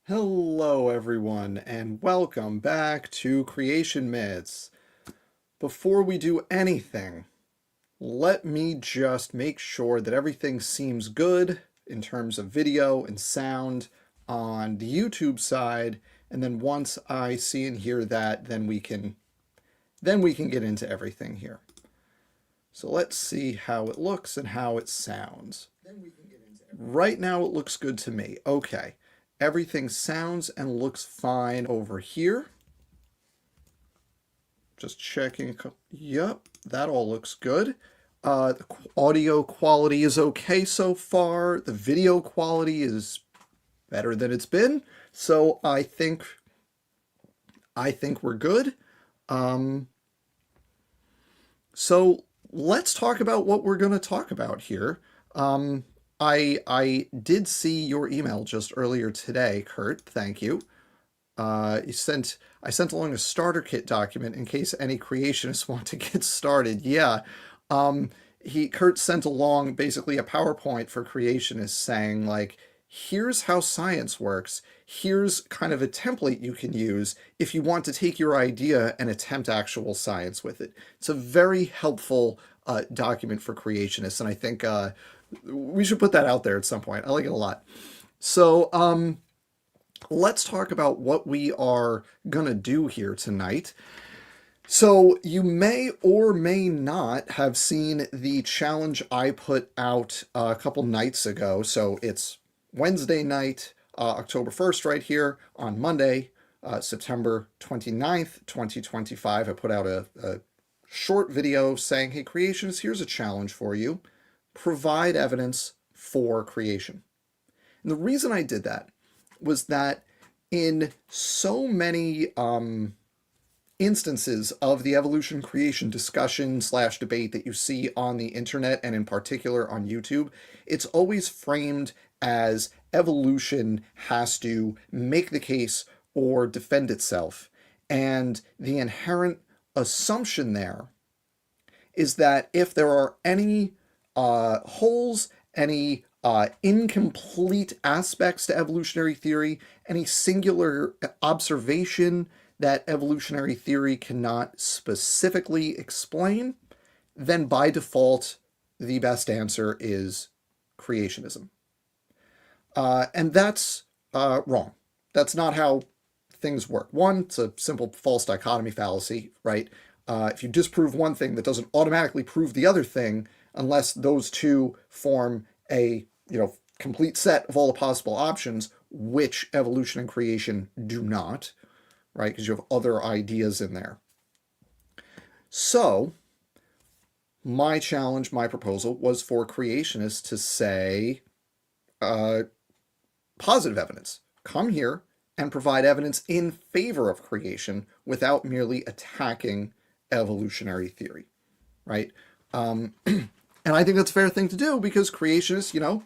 Hello everyone and welcome back to Creation Myths. Before we do anything, let me just make sure that everything seems good in terms of video and sound on the YouTube side, and then once I see and hear that, then we can get into everything here. So let's see how it looks and how it sounds. Right now it looks good to me. Okay. Everything sounds and looks fine over here. Just checking. Yep, that all looks good. The audio quality is okay so far. The video quality is better than it's been. So I think we're good. So let's talk about what we're going to talk about here. I did see your email just earlier today, Kurt. Thank you. I sent along a starter kit document in case any creationists want to get started. Yeah. Kurt sent along basically a PowerPoint for creationists saying like, here's how science works. Here's kind of a template you can use if you want to take your idea and attempt actual science with it. It's a very helpful document for creationists, and I think we should put that out there at some point. I like it a lot. So let's talk about what we are going to do here tonight. So you may or may not have seen the challenge I put out a couple nights ago. So it's Wednesday night, October 1st right here. On Monday, September 29th, 2025, I put out a short video saying, hey, creationists, here's a challenge for you. Provide evidence for creation. And the reason I did that was that in so many instances of the evolution creation discussion / debate that you see on the internet and in particular on YouTube, it's always framed as evolution has to make the case or defend itself. And the inherent assumption there is that if there are any holes, any incomplete aspects to evolutionary theory, any singular observation that evolutionary theory cannot specifically explain, then by default, the best answer is creationism. And that's wrong. That's not how things work. One, it's a simple false dichotomy fallacy, right? If you disprove one thing, that doesn't automatically prove the other thing unless those two form a complete set of all the possible options, which evolution and creation do not, right? Because you have other ideas in there. So my challenge, my proposal was for creationists to say positive evidence. Come here and provide evidence in favor of creation without merely attacking evolutionary theory, right? And I think that's a fair thing to do because creationists,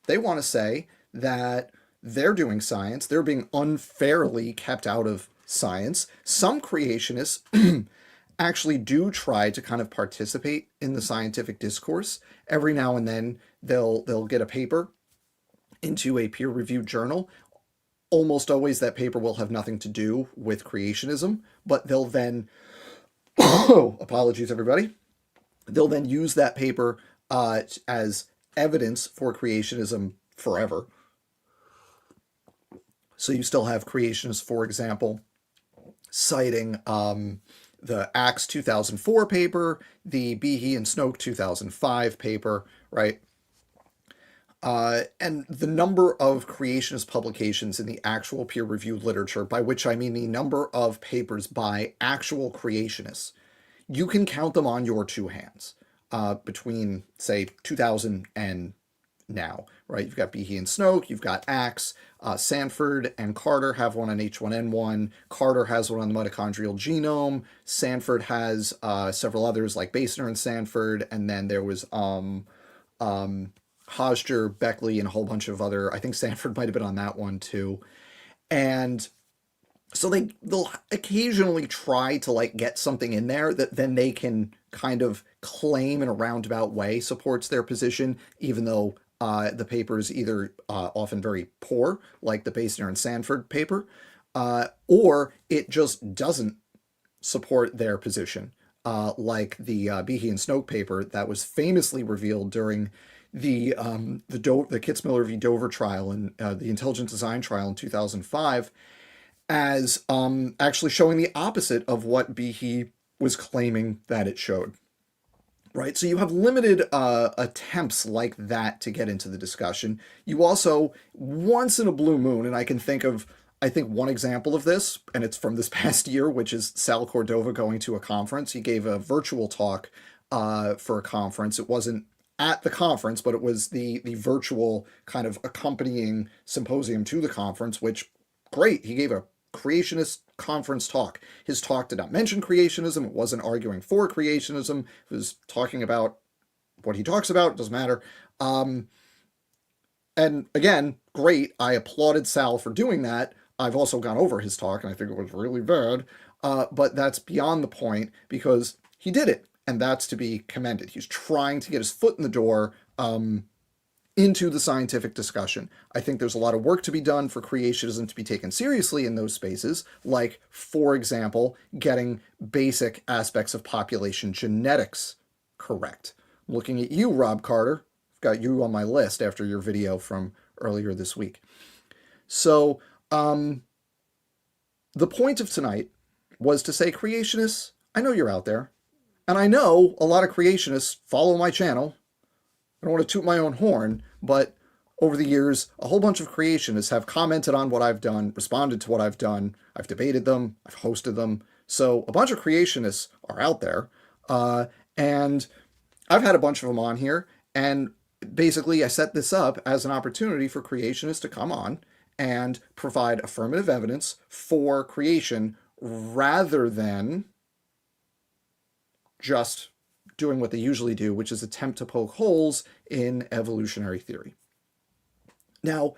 they want to say that they're doing science. They're being unfairly kept out of science. Some creationists actually do try to kind of participate in the scientific discourse. Every now and then they'll get a paper into a peer-reviewed journal. Almost always that paper will have nothing to do with creationism, but they'll then, apologies everybody, they'll then use that paper as evidence for creationism forever. So you still have creationists, for example, citing the Axe 2004 paper, the Behe and Snoke 2005 paper, right? And the number of creationist publications in the actual peer-reviewed literature, by which I mean the number of papers by actual creationists, you can count them on your two hands between, say, 2000 and now, right? You've got Behe and Snoke, you've got Axe, Sanford and Carter have one on H1N1, Carter has one on the mitochondrial genome, Sanford has several others like Basner and Sanford, and then there was Hosger, Beckley, and a whole bunch of other, I think Sanford might have been on that one too. And so they'll occasionally try to like get something in there that then they can kind of claim in a roundabout way supports their position, even though The paper is either often very poor, like the Basner and Sanford paper, or it just doesn't support their position, like the Behe and Snoke paper that was famously revealed during the Kitzmiller v. Dover trial and the intelligent design trial in 2005, as actually showing the opposite of what Behe was claiming that it showed. Right, so you have limited attempts like that to get into the discussion. You also, once in a blue moon, and I think one example of this, and it's from this past year, which is Sal Cordova going to a conference. He gave a virtual talk for a conference. It wasn't at the conference, but it was the virtual kind of accompanying symposium to the conference, which, great, he gave a creationist conference talk. His talk did not mention creationism. It wasn't arguing for creationism. It was talking about what he talks about. It doesn't matter. And again, great. I applauded Sal for doing that. I've also gone over his talk, and I think it was really bad. But that's beyond the point, because he did it, and that's to be commended. He's trying to get his foot in the door into the scientific discussion. I think there's a lot of work to be done for creationism to be taken seriously in those spaces, like, for example, getting basic aspects of population genetics correct. I'm looking at you, Rob Carter. I've got you on my list after your video from earlier this week. So, the point of tonight was to say, creationists, I know you're out there, and I know a lot of creationists follow my channel. I don't want to toot my own horn, but over the years, a whole bunch of creationists have commented on what I've done, responded to what I've done. I've debated them. I've hosted them. So a bunch of creationists are out there. And I've had a bunch of them on here. And basically, I set this up as an opportunity for creationists to come on and provide affirmative evidence for creation rather than just doing what they usually do, which is attempt to poke holes in evolutionary theory. Now,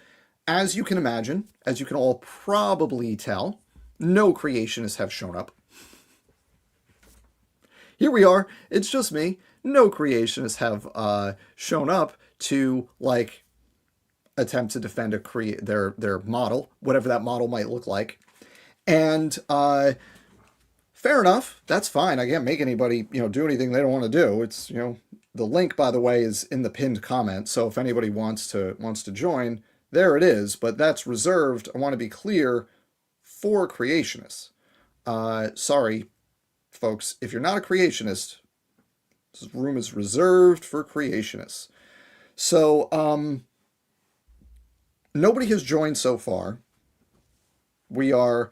as you can imagine, as you can all probably tell, no creationists have shown up. Here we are. It's just me. No creationists have shown up to, like, attempt to defend their model, whatever that model might look like. And fair enough. That's fine. I can't make anybody, do anything they don't want to do. It's, the link, by the way, is in the pinned comment. So if anybody wants to join, there it is. But that's reserved, I want to be clear, for creationists. Sorry, folks, if you're not a creationist, this room is reserved for creationists. So, nobody has joined so far. We are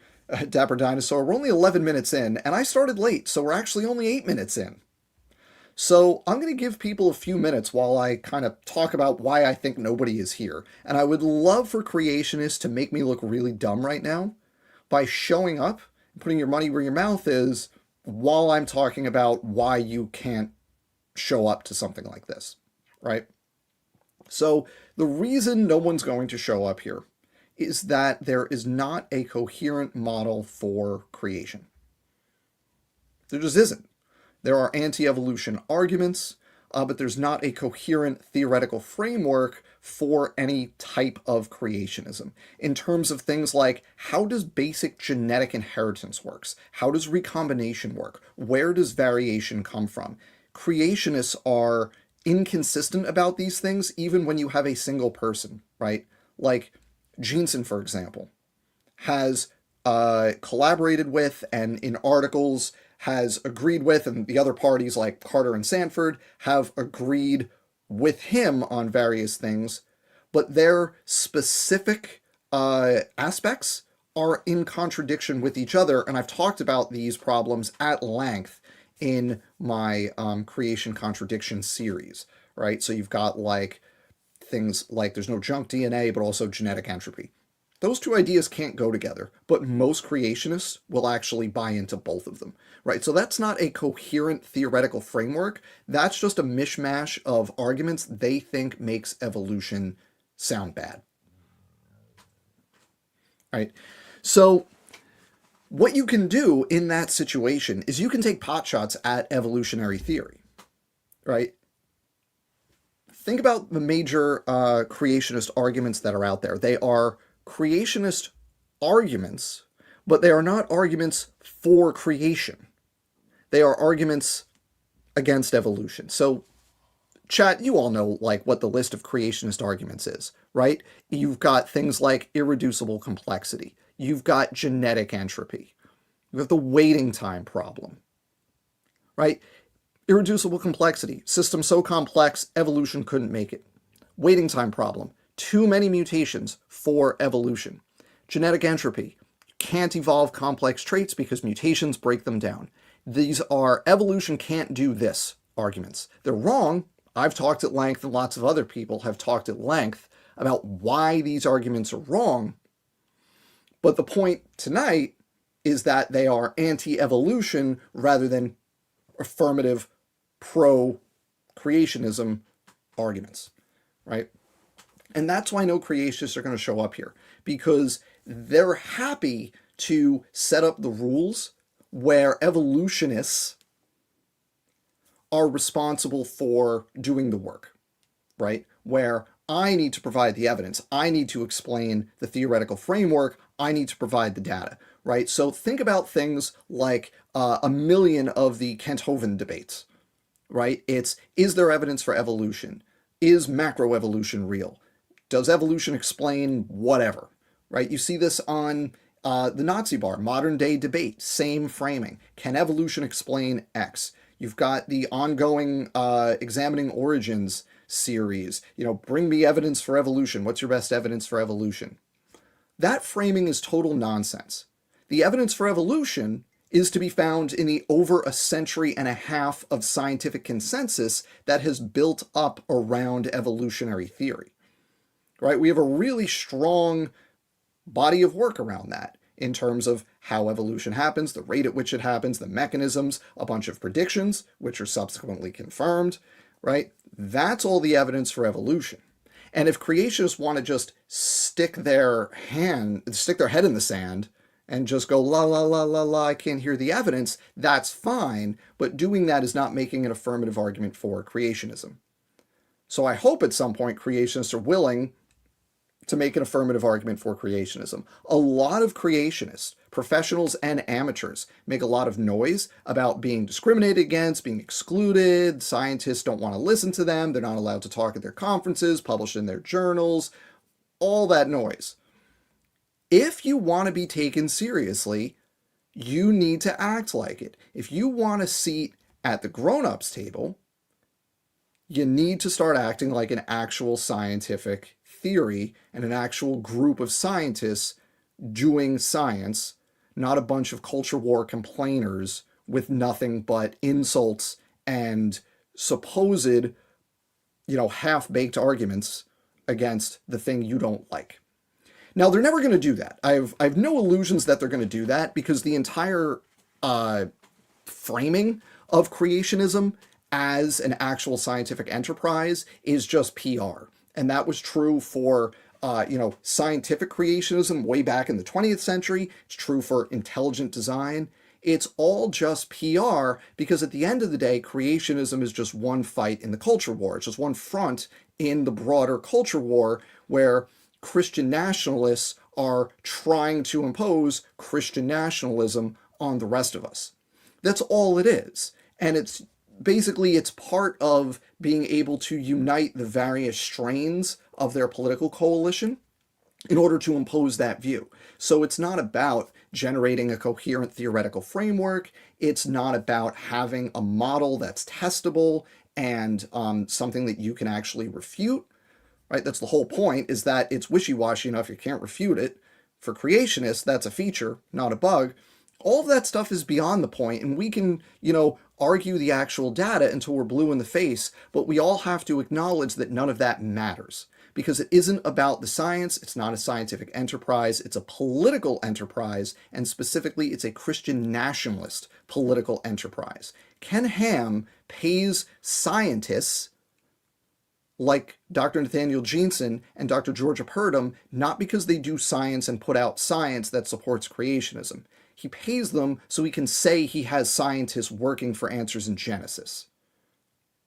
Dapper Dinosaur. We're only 11 minutes in, and I started late, so we're actually only 8 minutes in. So I'm going to give people a few minutes while I kind of talk about why I think nobody is here. And I would love for creationists to make me look really dumb right now by showing up and putting your money where your mouth is while I'm talking about why you can't show up to something like this, right? So the reason no one's going to show up here is that there is not a coherent model for creation. There just isn't. There are anti-evolution arguments, but there's not a coherent theoretical framework for any type of creationism. In terms of things like, how does basic genetic inheritance works? How does recombination work? Where does variation come from? Creationists are inconsistent about these things, even when you have a single person, right? Like, Jeanson, for example, has collaborated with and in articles has agreed with, and the other parties like Carter and Sanford have agreed with him on various things, but their specific aspects are in contradiction with each other. And I've talked about these problems at length in my creation contradiction series, right? So you've got like things like there's no junk DNA, but also genetic entropy. Those two ideas can't go together, but most creationists will actually buy into both of them, right? So that's not a coherent theoretical framework. That's just a mishmash of arguments they think makes evolution sound bad, right? So what you can do in that situation is you can take potshots at evolutionary theory, right? think about the major creationist arguments that are out there. They are creationist arguments, but they are not arguments for creation. They are arguments against evolution. So, chat, you all know like what the list of creationist arguments is, right? You've got things like irreducible complexity. You've got genetic entropy. You have the waiting time problem, right? Irreducible complexity. System so complex, evolution couldn't make it. Waiting time problem. Too many mutations for evolution. Genetic entropy. Can't evolve complex traits because mutations break them down. These are evolution can't do this arguments. They're wrong. I've talked at length, and lots of other people have talked at length about why these arguments are wrong. But the point tonight is that they are anti-evolution rather than affirmative pro-creationism arguments, right? And that's why no creationists are going to show up here, because they're happy to set up the rules where evolutionists are responsible for doing the work, right? Where I need to provide the evidence, I need to explain the theoretical framework, I need to provide the data, right? So think about things like a million of the Kent-Hovind debates, right? It's, is there evidence for evolution? Is macroevolution real? Does evolution explain whatever, right? You see this on the Nazi bar, modern day debate, same framing. Can evolution explain X? You've got the ongoing Examining Origins series, bring me evidence for evolution. What's your best evidence for evolution? That framing is total nonsense. The evidence for evolution is to be found in the over a century and a half of scientific consensus that has built up around evolutionary theory, right? We have a really strong body of work around that in terms of how evolution happens, the rate at which it happens, the mechanisms, a bunch of predictions, which are subsequently confirmed, right? That's all the evidence for evolution. And if creationists want to just stick their head in the sand and just go, la, la, la, la, la, I can't hear the evidence, that's fine. But doing that is not making an affirmative argument for creationism. So I hope at some point creationists are willing to make an affirmative argument for creationism. A lot of creationists, professionals and amateurs, make a lot of noise about being discriminated against, being excluded, scientists don't want to listen to them, they're not allowed to talk at their conferences, publish in their journals, all that noise. If you want to be taken seriously, you need to act like it. If you want a seat at the grown-ups table, you need to start acting like an actual scientific theory and an actual group of scientists doing science, not a bunch of culture war complainers with nothing but insults and supposed, half-baked arguments against the thing you don't like. Now, they're never going to do that. I have no illusions that they're going to do that, because the entire framing of creationism as an actual scientific enterprise is just PR. And that was true for, scientific creationism way back in the 20th century. It's true for intelligent design. It's all just PR, because at the end of the day, creationism is just one fight in the culture war. It's just one front in the broader culture war where Christian nationalists are trying to impose Christian nationalism on the rest of us. That's all it is. And it's part of being able to unite the various strains of their political coalition in order to impose that view. So it's not about generating a coherent theoretical framework. It's not about having a model that's testable and something that you can actually refute. Right? That's the whole point, is that it's wishy-washy enough you can't refute it. For creationists, that's a feature, not a bug. All of that stuff is beyond the point, and we can, argue the actual data until we're blue in the face, but we all have to acknowledge that none of that matters, because it isn't about the science, it's not a scientific enterprise, it's a political enterprise, and specifically it's a Christian nationalist political enterprise. Ken Ham pays scientists like Dr. Nathaniel Jeanson and Dr. Georgia Purdom, not because they do science and put out science that supports creationism. He pays them so he can say he has scientists working for Answers in Genesis.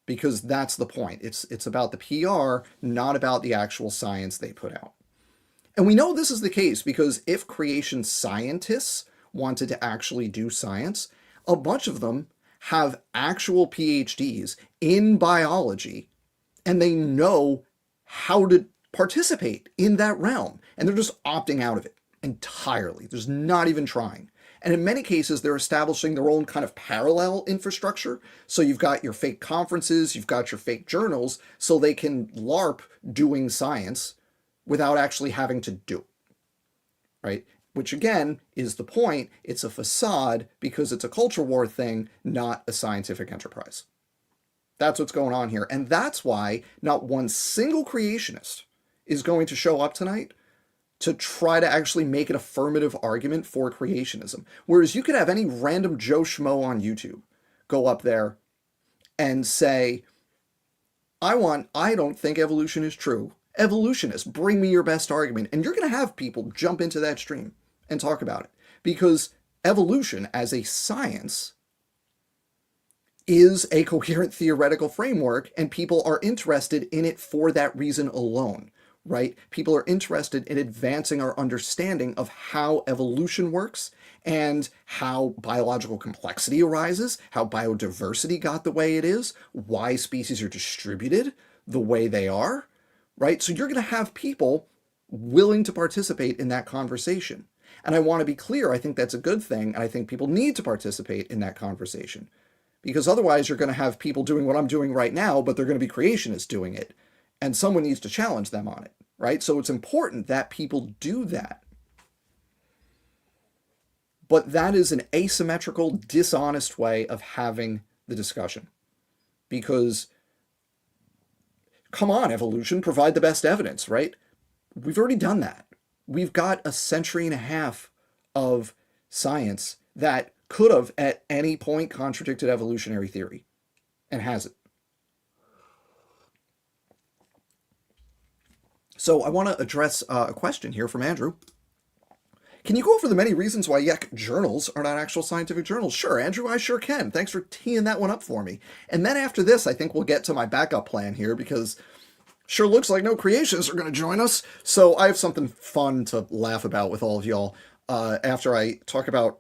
because that's the point. It's about the PR, not about the actual science they put out. And we know this is the case because if creation scientists wanted to actually do science, a bunch of them have actual PhDs in biology and they know how to participate in that realm. And they're just opting out of it entirely. There's not even trying. And in many cases, they're establishing their own kind of parallel infrastructure. So you've got your fake conferences, you've got your fake journals, so they can LARP doing science without actually having to do it, right? Which again is the point. It's a facade because it's a culture war thing, not a scientific enterprise. That's what's going on here. And that's why not one single creationist is going to show up tonight to try to actually make an affirmative argument for creationism. Whereas you could have any random Joe Schmo on YouTube go up there and say, I don't think evolution is true. Evolutionists, bring me your best argument. And you're going to have people jump into that stream and talk about it. Because evolution as a science is a coherent theoretical framework, and people are interested in it for that reason alone, right? People are interested in advancing our understanding of how evolution works and how biological complexity arises, how biodiversity got the way it is, why species are distributed the way they are, right? So you're going to have people willing to participate in that conversation. And I want to be clear, I think that's a good thing, and I think people need to participate in that conversation. Because otherwise you're going to have people doing what I'm doing right now, but they're going to be creationists doing it. And someone needs to challenge them on it, right? So it's important that people do that. But that is an asymmetrical, dishonest way of having the discussion. Because, come on, evolution, provide the best evidence, right? We've already done that. We've got a century and a half of science that could have at any point contradicted evolutionary theory and hasn't. So I want to address a question here from Andrew. Can you go over the many reasons why YEC journals are not actual scientific journals? Sure, Andrew, I sure can. Thanks for teeing that one up for me. And then after this, I think we'll get to my backup plan here because sure looks like no creationists are going to join us. So I have something fun to laugh about with all of y'all after I talk about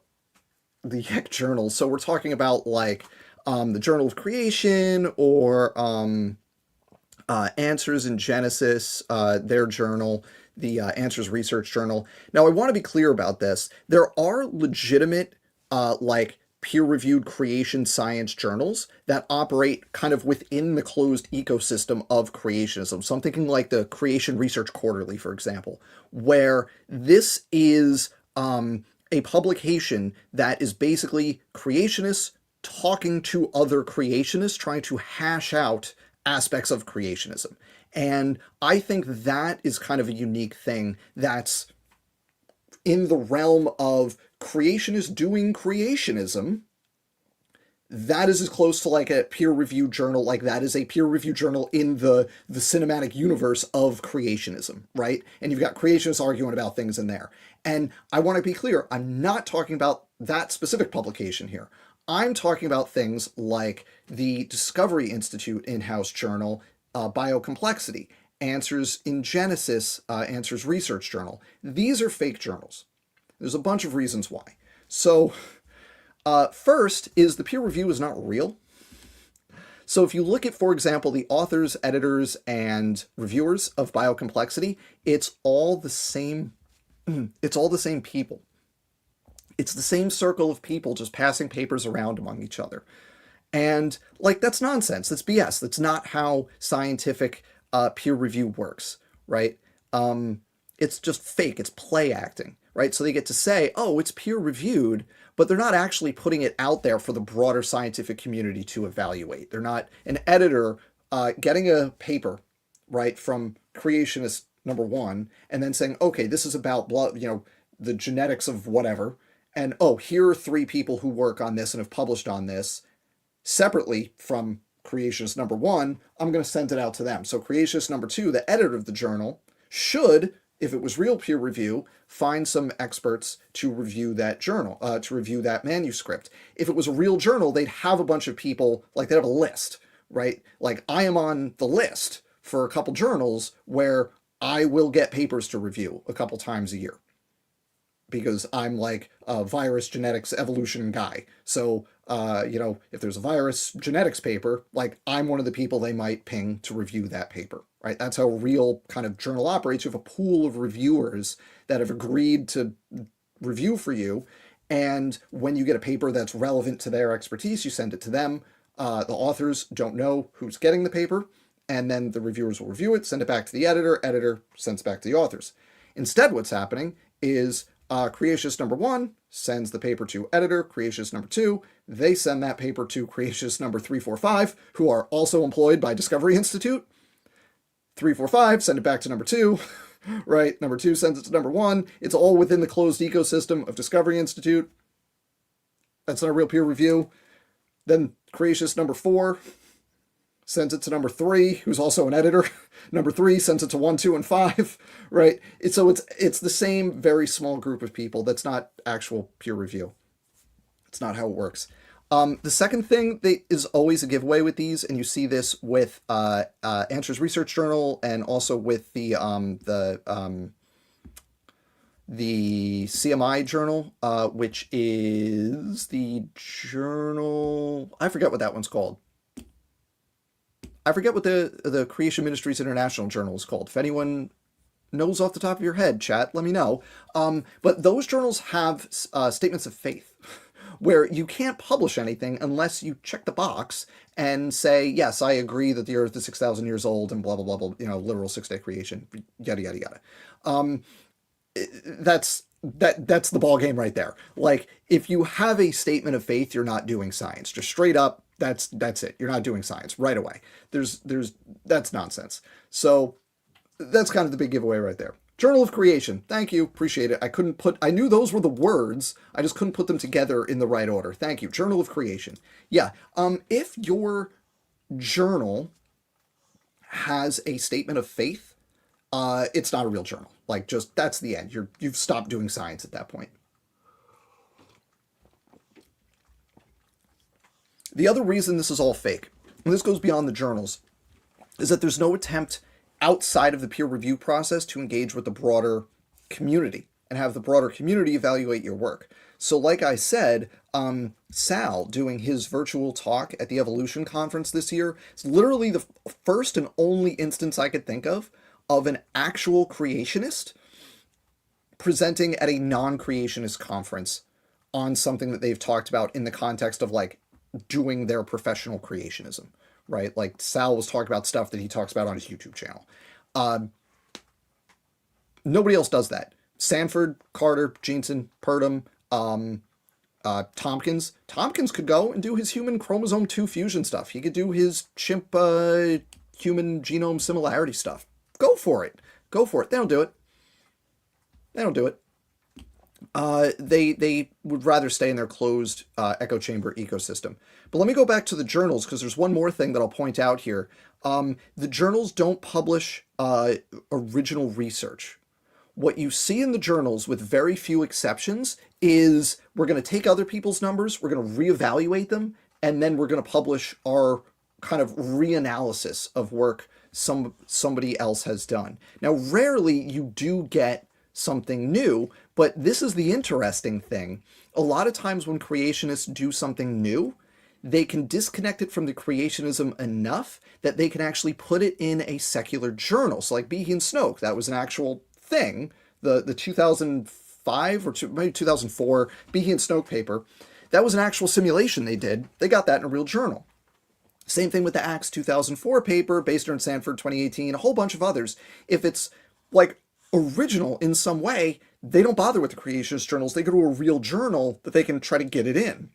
the YEC journals. So we're talking about like the Journal of Creation or Answers in Genesis, their journal, the Answers Research Journal. Now I want to be clear about this. There are legitimate like peer-reviewed creation science journals that operate kind of within the closed ecosystem of creationism. So I'm thinking like the Creation Research Quarterly, for example, where this is a publication that is basically creationists talking to other creationists, trying to hash out aspects of creationism. And I think that is kind of a unique thing that's in the realm of creationists doing creationism. That is as close to like a peer-reviewed journal, like that is a peer-reviewed journal in the cinematic universe of creationism, right? And you've got creationists arguing about things in there. And I want to be clear, I'm not talking about that specific publication here. I'm talking about things like the Discovery Institute in-house journal, Biocomplexity, Answers in Genesis, Answers Research Journal. These are fake journals. There's a bunch of reasons why. So first is the peer review is not real. So if you look at, for example, the authors, editors, and reviewers of Biocomplexity, it's all the same. It's all the same people. It's the same circle of people just passing papers around among each other. And like, that's nonsense. That's BS. That's not how scientific peer review works, right? It's just fake. It's play acting, right? So they get to say, oh, it's peer reviewed, but they're not actually putting it out there for the broader scientific community to evaluate. They're not an editor getting a paper, right, from creationist number one, and then saying, okay, this is about blood, the genetics of whatever, and oh, here are 3 people who work on this and have published on this separately from creationist number one. I'm going to send it out to them. So creationist number 2, the editor of the journal, should, if it was real peer review, find some experts to review that journal, to review that manuscript. If it was a real journal, they'd have a bunch of people, like they'd have a list, right? Like I am on the list for a couple journals where I will get papers to review a couple times a year because I'm like a virus genetics evolution guy. So, if there's a virus genetics paper, like I'm one of the people they might ping to review that paper, right? That's how a real kind of journal operates. You have a pool of reviewers that have agreed to review for you. And when you get a paper that's relevant to their expertise, you send it to them. The authors don't know who's getting the paper. And then the reviewers will review it, send it back to the editor sends it back to the authors. Instead, what's happening is creationist number one sends the paper to editor, creationist number two, they send that paper to creationist number 345, who are also employed by Discovery Institute. 345 send it back to number two, right? Number two sends it to number one. It's all within the closed ecosystem of Discovery Institute. That's not a real peer review. Then creationist number four sends it to number three, who's also an editor. Number three sends it to 1, 2, and 5, right? So it's the same very small group of people. That's not actual peer review. It's not how it works. The second thing that is always a giveaway with these, and you see this with Answers Research Journal and also with the CMI journal, which is the journal. I forget what that one's called. I forget what the Creation Ministries International Journal is called. If anyone knows off the top of your head, chat, let me know. But those journals have statements of faith where you can't publish anything unless you check the box and say, yes, I agree that the Earth is 6,000 years old and blah, blah, blah, blah, literal six-day creation, yada, yada, yada. That's the ball game right there. Like, if you have a statement of faith, you're not doing science. Just straight up, that's it. You're not doing science right away. That's nonsense. So that's kind of the big giveaway right there. Journal of Creation. Thank you. Appreciate it. I knew those were the words. I just couldn't put them together in the right order. Thank you. Journal of Creation. Yeah. If your journal has a statement of faith, it's not a real journal. Like, just, that's the end. You've stopped doing science at that point. The other reason this is all fake, and this goes beyond the journals, is that there's no attempt outside of the peer review process to engage with the broader community and have the broader community evaluate your work. So like I said, Sal doing his virtual talk at the Evolution Conference this year is literally the first and only instance I could think of an actual creationist presenting at a non-creationist conference on something that they've talked about in the context of like doing their professional creationism, right? Like Sal was talking about stuff that he talks about on his YouTube channel. Nobody else does that. Sanford, Carter, Jeanson, Purdom, Tompkins. Tompkins could go and do his human chromosome 2 fusion stuff. He could do his chimp human genome similarity stuff. Go for it. Go for it. They don't do it. They don't do it. They would rather stay in their closed echo chamber ecosystem. But let me go back to the journals, because there's one more thing that I'll point out here. The journals don't publish original research. What you see in the journals, with very few exceptions, is we're going to take other people's numbers, we're going to reevaluate them, and then we're going to publish our kind of reanalysis of work somebody else has done. Now, rarely you do get something new, but this is the interesting thing. A lot of times when creationists do something new, they can disconnect it from the creationism enough that they can actually put it in a secular journal. So like Behe and Snoke, that was an actual thing. The 2005 or maybe 2004 Behe and Snoke paper, that was an actual simulation they did. They got that in a real journal. Same thing with the Axe 2004 paper, Baster and Sanford 2018, a whole bunch of others. If it's like original in some way, they don't bother with the creationist journals. They go to a real journal that they can try to get it in.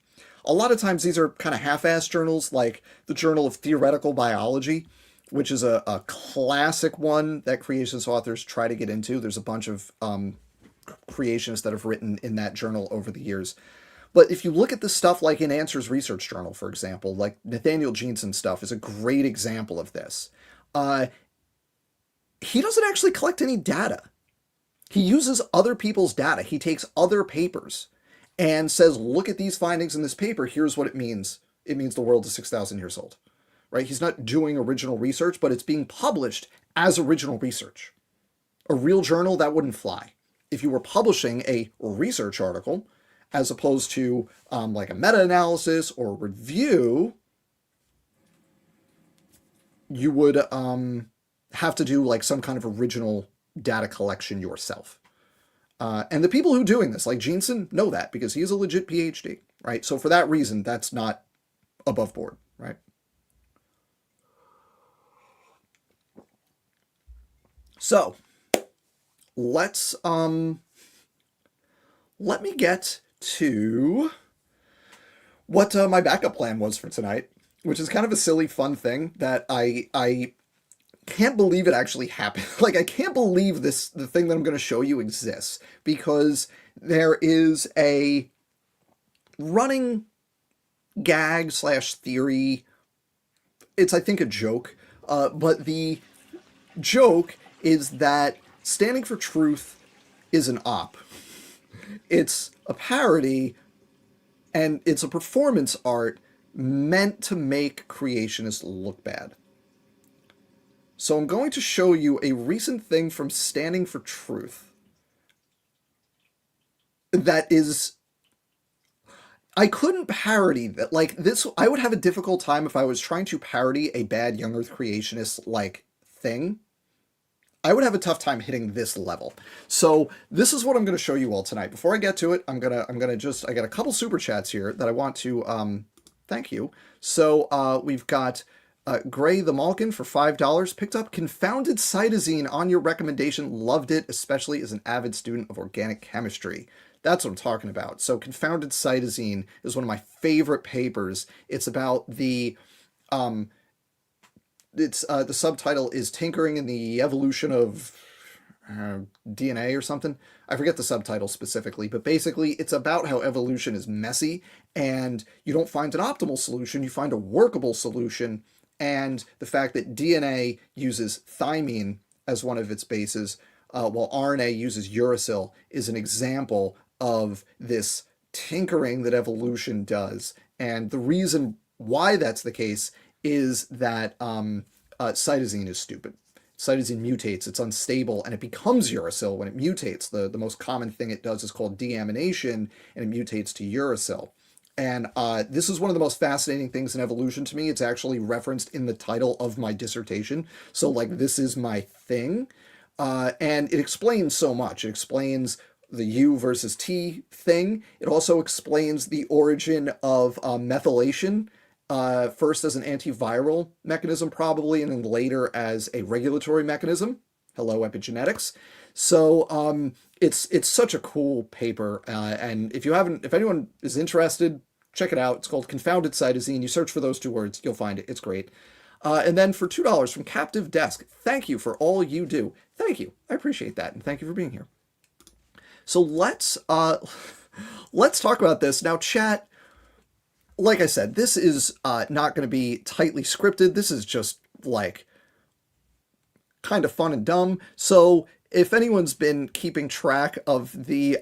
A lot of times these are kind of half-assed journals, like the Journal of Theoretical Biology, which is a classic one that creationist authors try to get into. There's a bunch of creationists that have written in that journal over the years. But if you look at the stuff like in Answers Research Journal, for example, like Nathaniel Jeanson stuff is a great example of this. He doesn't actually collect any data. He uses other people's data. He takes other papers and says, look at these findings in this paper. Here's what it means. It means the world is 6,000 years old, right? He's not doing original research, but it's being published as original research. A real journal, that wouldn't fly. If you were publishing a research article, as opposed to like a meta-analysis or review, you would have to do like some kind of original data collection yourself. And the people who are doing this, like Jeanson, know that because he's a legit PhD, right? So for that reason, that's not above board, right? So let's let me get to what my backup plan was for tonight, which is kind of a silly, fun thing that I can't believe it actually happened. Like, I can't believe the thing that I'm going to show you exists, because there is a running gag slash theory. It's, I think, a joke, but the joke is that Standing for Truth is an op. It's a parody, and it's a performance art meant to make creationists look bad. So I'm going to show you a recent thing from Standing for Truth that is... I couldn't parody that. Like, this, I would have a difficult time if I was trying to parody a bad young Earth creationist, like, thing. I would have a tough time hitting this level. So this is what I'm going to show you all tonight. Before I get to it, I'm gonna just, I got a couple super chats here that I want to thank you. So we've got Gray the Malkin for $5, picked up Confounded Cytosine on your recommendation, loved it, especially as an avid student of organic chemistry. That's what I'm talking about. So Confounded Cytosine is one of my favorite papers. It's about the the subtitle is Tinkering in the Evolution of DNA or something. I forget the subtitle specifically, but basically it's about how evolution is messy and you don't find an optimal solution, you find a workable solution, and the fact that DNA uses thymine as one of its bases, while RNA uses uracil, is an example of this tinkering that evolution does. And the reason why that's the case is that cytosine is stupid. Cytosine mutates, it's unstable, and it becomes uracil when it mutates. The most common thing it does is called deamination, and it mutates to uracil. And this is one of the most fascinating things in evolution to me. It's actually referenced in the title of my dissertation. So, like, this is my thing. And it explains so much. It explains the U versus T thing. It also explains the origin of methylation, first as an antiviral mechanism probably, and then later as a regulatory mechanism. Hello, epigenetics. So it's such a cool paper, and if anyone is interested, check it out. It's called Confounded Cytosine. You search for those two words, you'll find it. It's great. And then for $2 from Captive Desk, thank you for all you do. Thank you. I appreciate that, and thank you for being here. So let's talk about this now, chat. Like I said, this is not going to be tightly scripted. This is just like kind of fun and dumb. So if anyone's been keeping track of the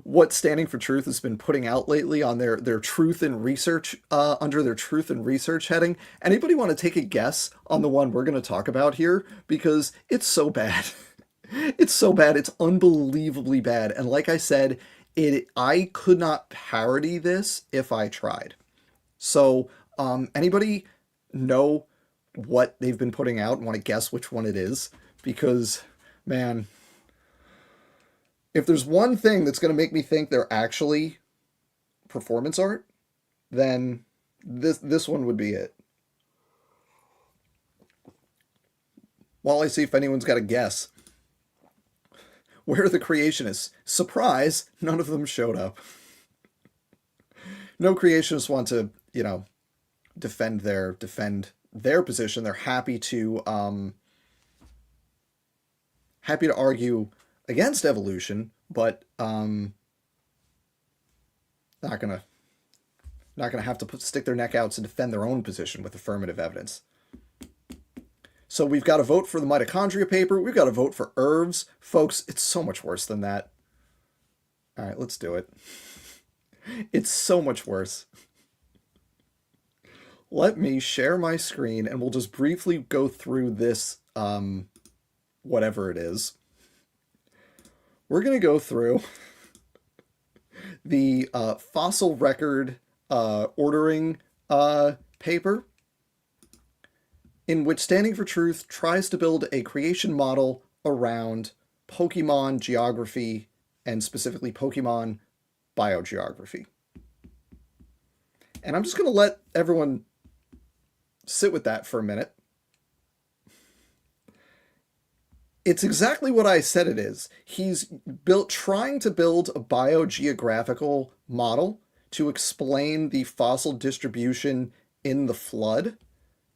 what Standing for Truth has been putting out lately on their truth and research, under their truth and research heading, anybody want to take a guess on the one we're going to talk about here? Because it's so bad. It's so bad. It's unbelievably bad. And like I said, I could not parody this if I tried. So anybody know what they've been putting out and want to guess which one it is? Because, man, if there's one thing that's going to make me think they're actually performance art, then this one would be it. While I see if anyone's got a guess. Where are the creationists? Surprise, none of them showed up. No creationists want to, defend their position. They're happy to argue against evolution, but not gonna have to stick their neck out to defend their own position with affirmative evidence. So we've got a vote for the mitochondria paper. We've got a vote for ERVs. Folks, it's so much worse than that. All right, let's do it. It's so much worse. Let me share my screen and we'll just briefly go through this, whatever it is. We're going to go through the fossil record ordering paper, in which Standing for Truth tries to build a creation model around Pokemon geography and specifically Pokemon biogeography. And I'm just going to let everyone sit with that for a minute. It's exactly what I said it is. He's trying to build a biogeographical model to explain the fossil distribution in the flood,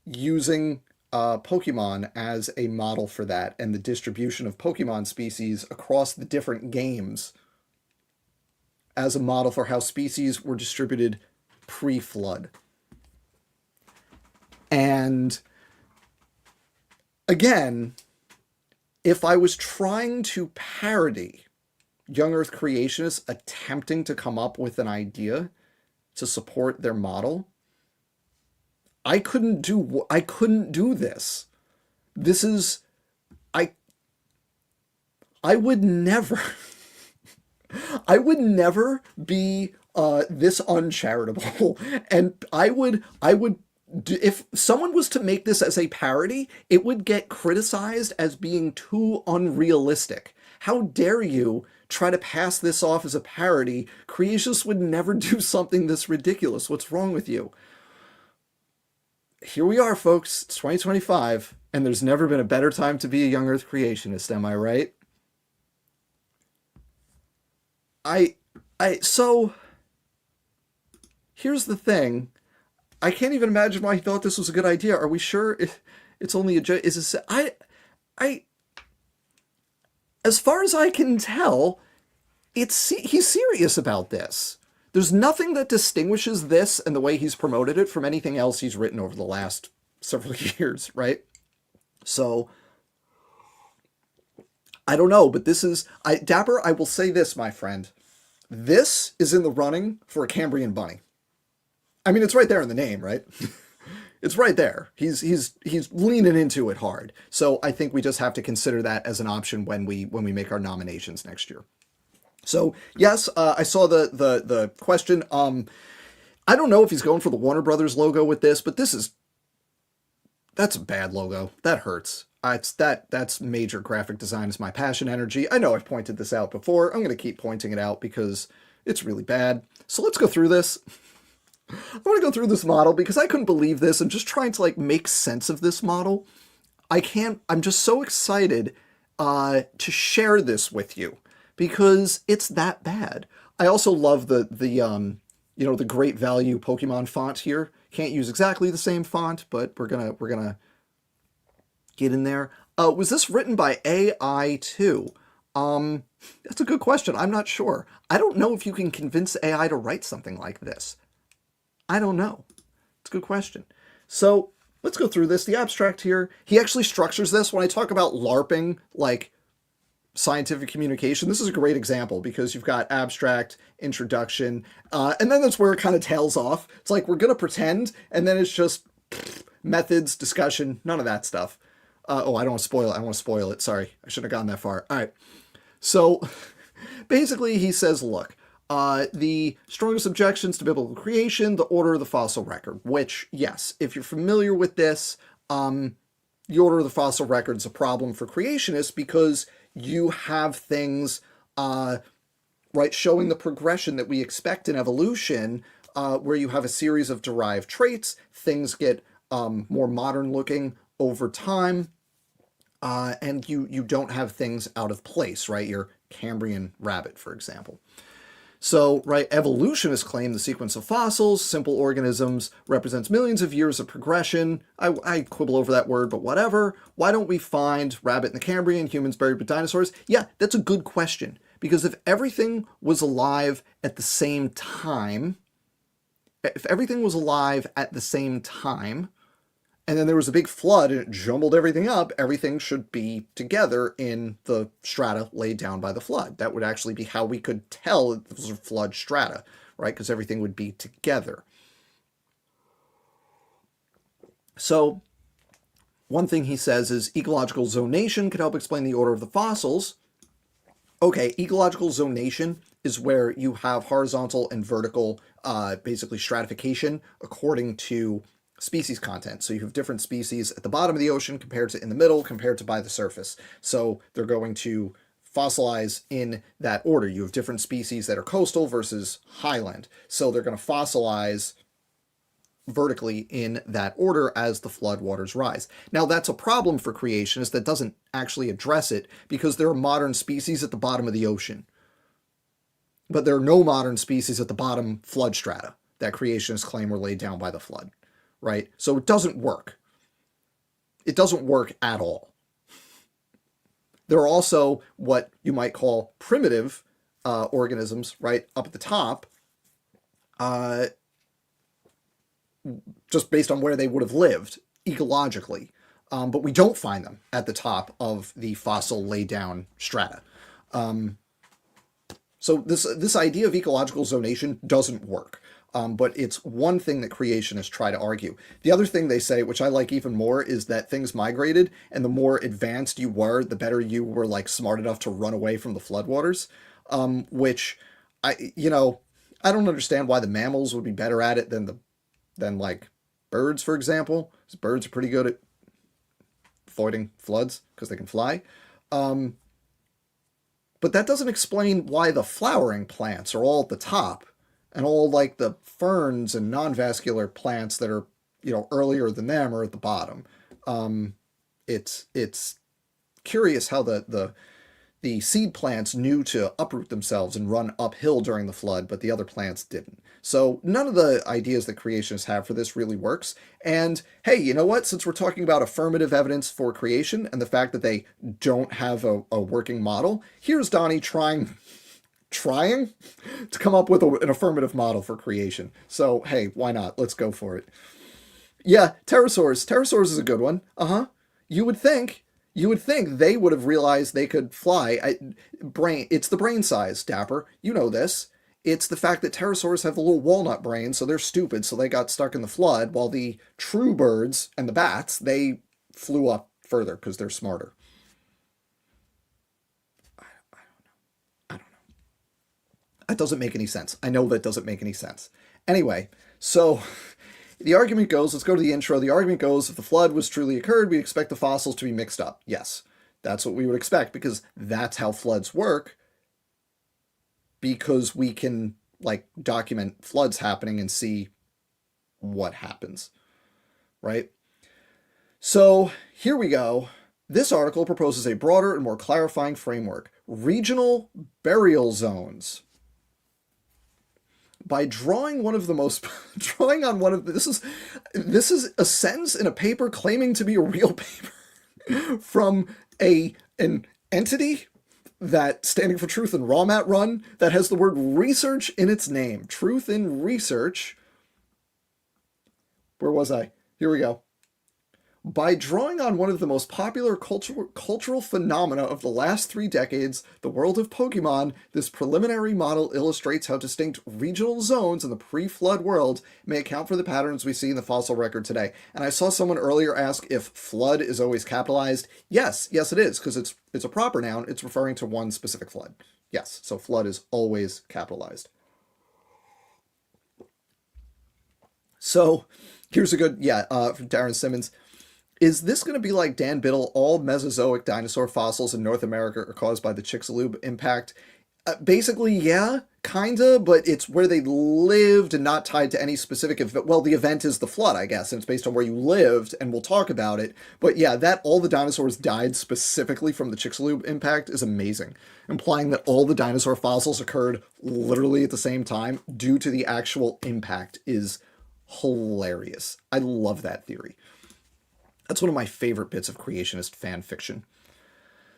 using Pokemon as a model for that, and the distribution of Pokemon species across the different games as a model for how species were distributed pre-flood. And again, if I was trying to parody young Earth creationists attempting to come up with an idea to support their model, I couldn't do this. This is, I would never, I would never be this uncharitable. And I would, if someone was to make this as a parody, it would get criticized as being too unrealistic. How dare you try to pass this off as a parody? Creationists would never do something this ridiculous. What's wrong with you? Here we are, folks. It's 2025, and there's never been a better time to be a young Earth creationist, am I right? So, here's the thing. I can't even imagine why he thought this was a good idea. Are we sure it's only a joke? Is this, as far as I can tell, he's serious about this. There's nothing that distinguishes this and the way he's promoted it from anything else he's written over the last several years, right? So, I don't know, but this is... Dapper, I will say this, my friend. This is in the running for a Cambrian bunny. I mean, it's right there in the name, right? It's right there. He's leaning into it hard. So I think we just have to consider that as an option when we make our nominations next year. So yes, I saw the question. I don't know if he's going for the Warner Brothers logo with this, but that's a bad logo. That hurts. That's major graphic design is my passion energy. I know I've pointed this out before. I'm going to keep pointing it out because it's really bad. So let's go through this. I want to go through this model because I couldn't believe this, and just trying to make sense of this model. I'm just so excited to share this with you because it's that bad. I also love the great value Pokemon font here. Can't use exactly the same font, but we're gonna get in there. Was this written by AI too? That's a good question. I'm not sure. I don't know if you can convince AI to write something like this. I don't know. It's a good question. So let's go through this. The abstract here, he actually structures this. When I talk about LARPing, like scientific communication, this is a great example because you've got abstract, introduction, and then that's where it kind of tails off. It's like we're going to pretend, and then it's just methods, discussion, none of that stuff. I don't want to spoil it. I don't want to spoil it. Sorry, I shouldn't have gone that far. All right. So basically he says, look, the strongest objections to biblical creation, the order of the fossil record, which, yes, if you're familiar with this, the order of the fossil record is a problem for creationists because you have things, right, showing the progression that we expect in evolution, where you have a series of derived traits, things get more modern looking over time, and you don't have things out of place, right? Your Cambrian rabbit, for example. So, right, evolutionists claim the sequence of fossils, simple organisms, represents millions of years of progression. I quibble over that word, but whatever. Why don't we find rabbit in the Cambrian, humans buried with dinosaurs? Yeah, that's a good question. Because if everything was alive at the same time, and then there was a big flood and it jumbled everything up, everything should be together in the strata laid down by the flood. That would actually be how we could tell it was a flood strata, right? Because everything would be together. So one thing he says is ecological zonation could help explain the order of the fossils. Okay, ecological zonation is where you have horizontal and vertical, basically stratification according to species content. So you have different species at the bottom of the ocean compared to in the middle, compared to by the surface. So they're going to fossilize in that order. You have different species that are coastal versus highland. So they're going to fossilize vertically in that order as the floodwaters rise. Now, that's a problem for creationists that doesn't actually address it because there are modern species at the bottom of the ocean. But there are no modern species at the bottom flood strata that creationists claim were laid down by the flood, right? So it doesn't work. It doesn't work at all. There are also what you might call primitive organisms, right, up at the top, just based on where they would have lived ecologically. But we don't find them at the top of the fossil laid down strata. So this idea of ecological zonation doesn't work. But it's one thing that creationists try to argue. The other thing they say, which I like even more, is that things migrated, and the more advanced you were, the better you were like smart enough to run away from the floodwaters. Which I don't understand why the mammals would be better at it than like birds, for example. Birds are pretty good at avoiding floods because they can fly. But that doesn't explain why the flowering plants are all at the top and all like the ferns and non-vascular plants that are, earlier than them are at the bottom. It's curious how the seed plants knew to uproot themselves and run uphill during the flood, but the other plants didn't. So none of the ideas that creationists have for this really works. And hey, you know what? Since we're talking about affirmative evidence for creation and the fact that they don't have a working model, here's Donnie trying to come up with an affirmative model for creation. So hey, why not? Let's go for it. Yeah, pterosaurs. Pterosaurs is a good one. Uh-huh. You would think they would have realized they could fly. It's the brain size, Dapper. You know this. It's the fact that pterosaurs have a little walnut brain, so they're stupid, so they got stuck in the flood, while the true birds and the bats, they flew up further because they're smarter. I don't know. That doesn't make any sense. I know that doesn't make any sense. Anyway, so the argument goes, let's go to the intro. The argument goes, if the flood was truly occurred, we expect the fossils to be mixed up. Yes, that's what we would expect because that's how floods work. Because we can like document floods happening and see what happens, right? So here we go. This article proposes a broader and more clarifying framework. Regional burial zones. By drawing on one of this is a sentence in a paper claiming to be a real paper from an entity that standing for Truth and Raw Mat Run that has the word research in its name. Truth in Research. Where was I? Here we go. By drawing on one of the most popular cultural phenomena of the last 3 decades, the world of Pokemon, this preliminary model illustrates how distinct regional zones in the pre-flood world may account for the patterns we see in the fossil record today. And I saw someone earlier ask if flood is always capitalized. Yes, it is, because it's a proper noun. It's referring to one specific flood. Yes, so flood is always capitalized. So here's a good, from Darren Simmons. Is this going to be like Dan Biddle? All Mesozoic dinosaur fossils in North America are caused by the Chicxulub impact. Basically, yeah, kinda, but it's where they lived and not tied to any specific event. Well, the event is the flood, I guess, and it's based on where you lived, and we'll talk about it. But yeah, that all the dinosaurs died specifically from the Chicxulub impact is amazing, implying that all the dinosaur fossils occurred literally at the same time due to the actual impact is hilarious. I love that theory. That's one of my favorite bits of creationist fan fiction.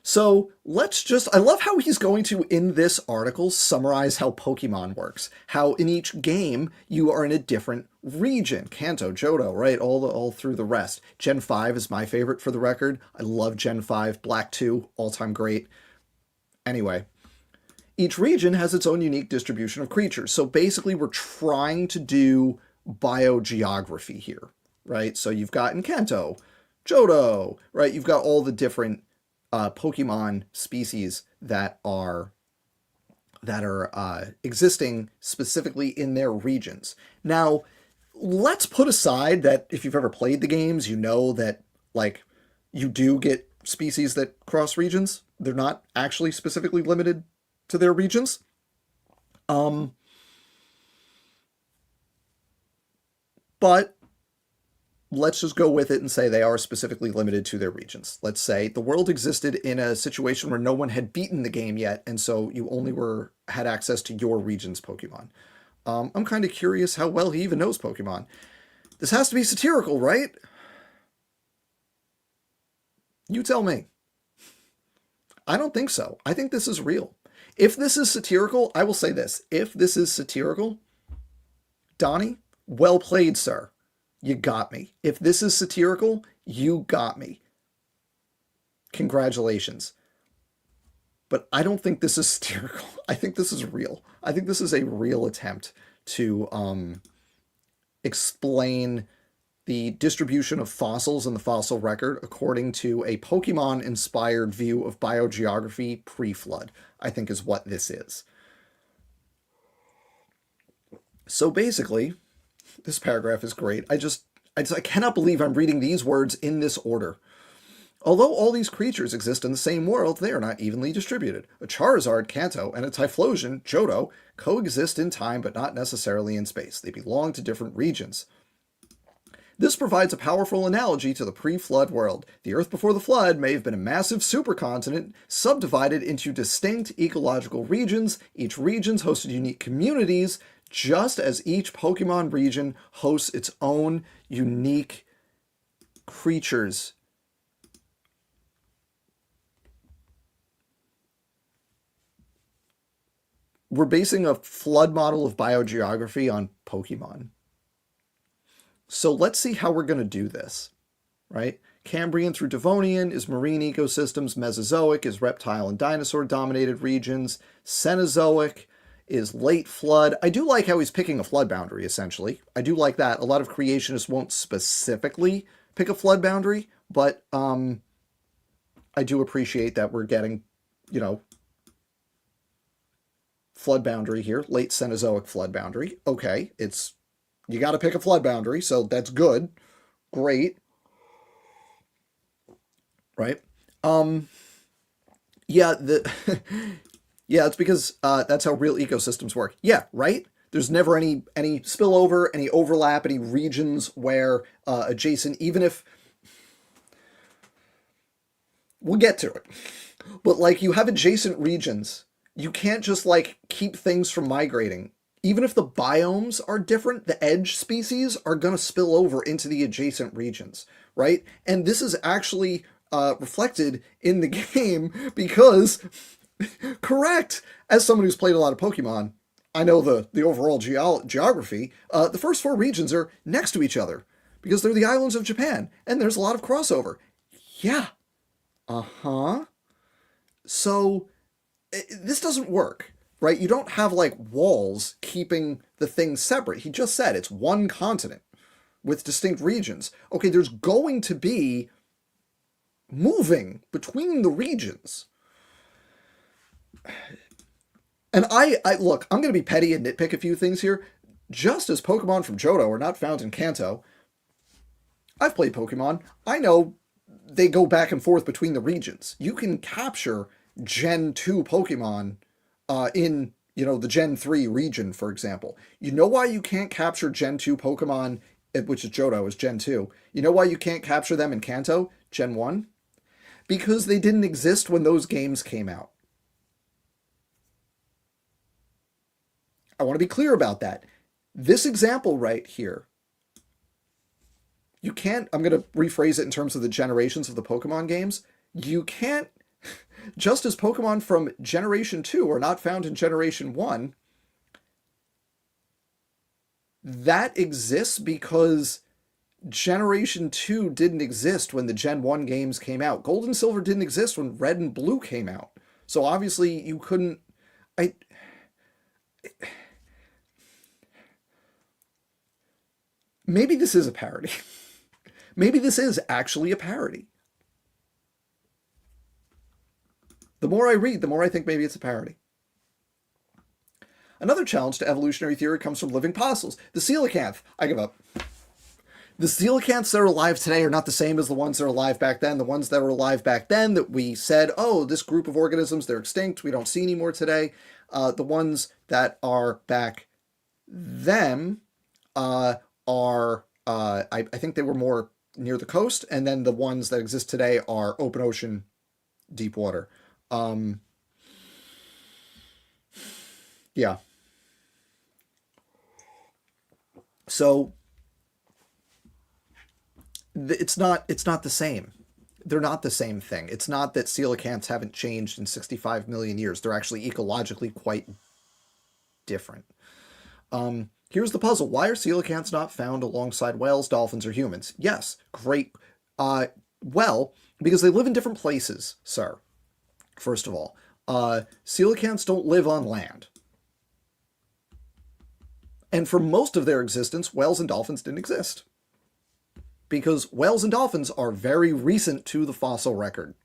So I love how he's going to, in this article, summarize how Pokemon works. How in each game, you are in a different region. Kanto, Johto, right? All through the rest. Gen 5 is my favorite for the record. I love Gen 5. Black 2, all-time great. Anyway, each region has its own unique distribution of creatures. So basically, we're trying to do biogeography here. right? So you've got in Kanto, Johto, right? You've got all the different Pokemon species that are existing specifically in their regions. Now, let's put aside that if you've ever played the games, you know that like you do get species that cross regions. They're not actually specifically limited to their regions. Um, but let's just go with it and say they are specifically limited to their regions. Let's say the world existed in a situation where no one had beaten the game yet, and so you only had access to your region's Pokemon. I'm kind of curious how well he even knows Pokemon. This has to be satirical, right? You tell me. I don't think so. I think this is real. If this is satirical, I will say this. If this is satirical, Donnie, well played, sir. You got me. If this is satirical, you got me. Congratulations. But I don't think this is satirical. I think this is real. I think this is a real attempt to explain the distribution of fossils in the fossil record according to a Pokemon-inspired view of biogeography pre-flood, I think is what this is. So basically, this paragraph is great. I cannot believe I'm reading these words in this order. Although all these creatures exist in the same world, they are not evenly distributed. A Charizard, Kanto, and a Typhlosion, Johto, coexist in time but not necessarily in space. They belong to different regions. This provides a powerful analogy to the pre-flood world. The Earth before the flood may have been a massive supercontinent subdivided into distinct ecological regions. Each region hosted unique communities, just as each Pokemon region hosts its own unique creatures. We're basing a flood model of biogeography on Pokemon. So let's see how we're going to do this, right? Cambrian through Devonian is marine ecosystems. Mesozoic is reptile and dinosaur dominated regions. Cenozoic is late flood. I do like how he's picking a flood boundary, essentially. I do like that. A lot of creationists won't specifically pick a flood boundary, but I do appreciate that we're getting, flood boundary here. Late Cenozoic flood boundary. Okay, you got to pick a flood boundary, so that's good. Great. Right? Yeah, yeah, it's because that's how real ecosystems work. Yeah, right? There's never any spillover, any overlap, any regions where adjacent, even if we'll get to it. But like you have adjacent regions, you can't just like keep things from migrating. Even if the biomes are different, the edge species are going to spill over into the adjacent regions, right? And this is actually reflected in the game because, correct, as someone who's played a lot of Pokemon, I know the overall geography. The first four regions are next to each other because they're the islands of Japan, and there's a lot of crossover. Yeah. Uh-huh. So this doesn't work, right? You don't have like walls keeping the things separate. He just said it's one continent with distinct regions. Okay, there's going to be moving between the regions. And I look, I'm going to be petty and nitpick a few things here. Just as Pokemon from Johto are not found in Kanto, I've played Pokemon. I know they go back and forth between the regions. You can capture Gen 2 Pokemon in, the Gen 3 region, for example. You know why you can't capture Gen 2 Pokemon, which is Johto, is Gen 2. You know why you can't capture them in Kanto, Gen 1? Because they didn't exist when those games came out. I want to be clear about that. This example right here, you can't, I'm going to rephrase it in terms of the generations of the Pokemon games. You can't, just as Pokemon from Generation 2 are not found in Generation 1, that exists because Generation 2 didn't exist when the Gen 1 games came out. Gold and Silver didn't exist when Red and Blue came out. So obviously you couldn't, maybe this is a parody. Maybe this is actually a parody. The more I read, the more I think maybe it's a parody. Another challenge to evolutionary theory comes from living fossils. The coelacanth. I give up. The coelacanths that are alive today are not the same as the ones that are alive back then. The ones that were alive back then that we said, oh, this group of organisms, they're extinct, we don't see anymore today. The ones that are back then I think they were more near the coast, and then the ones that exist today are open ocean, deep water. Yeah. So it's not the same. They're not the same thing. It's not that coelacanths haven't changed in 65 million years. They're actually ecologically quite different. Here's the puzzle. Why are coelacanths not found alongside whales, dolphins, or humans? Yes, great. Well, because they live in different places, sir. First of all, coelacanths don't live on land. And for most of their existence, whales and dolphins didn't exist. Because whales and dolphins are very recent to the fossil record.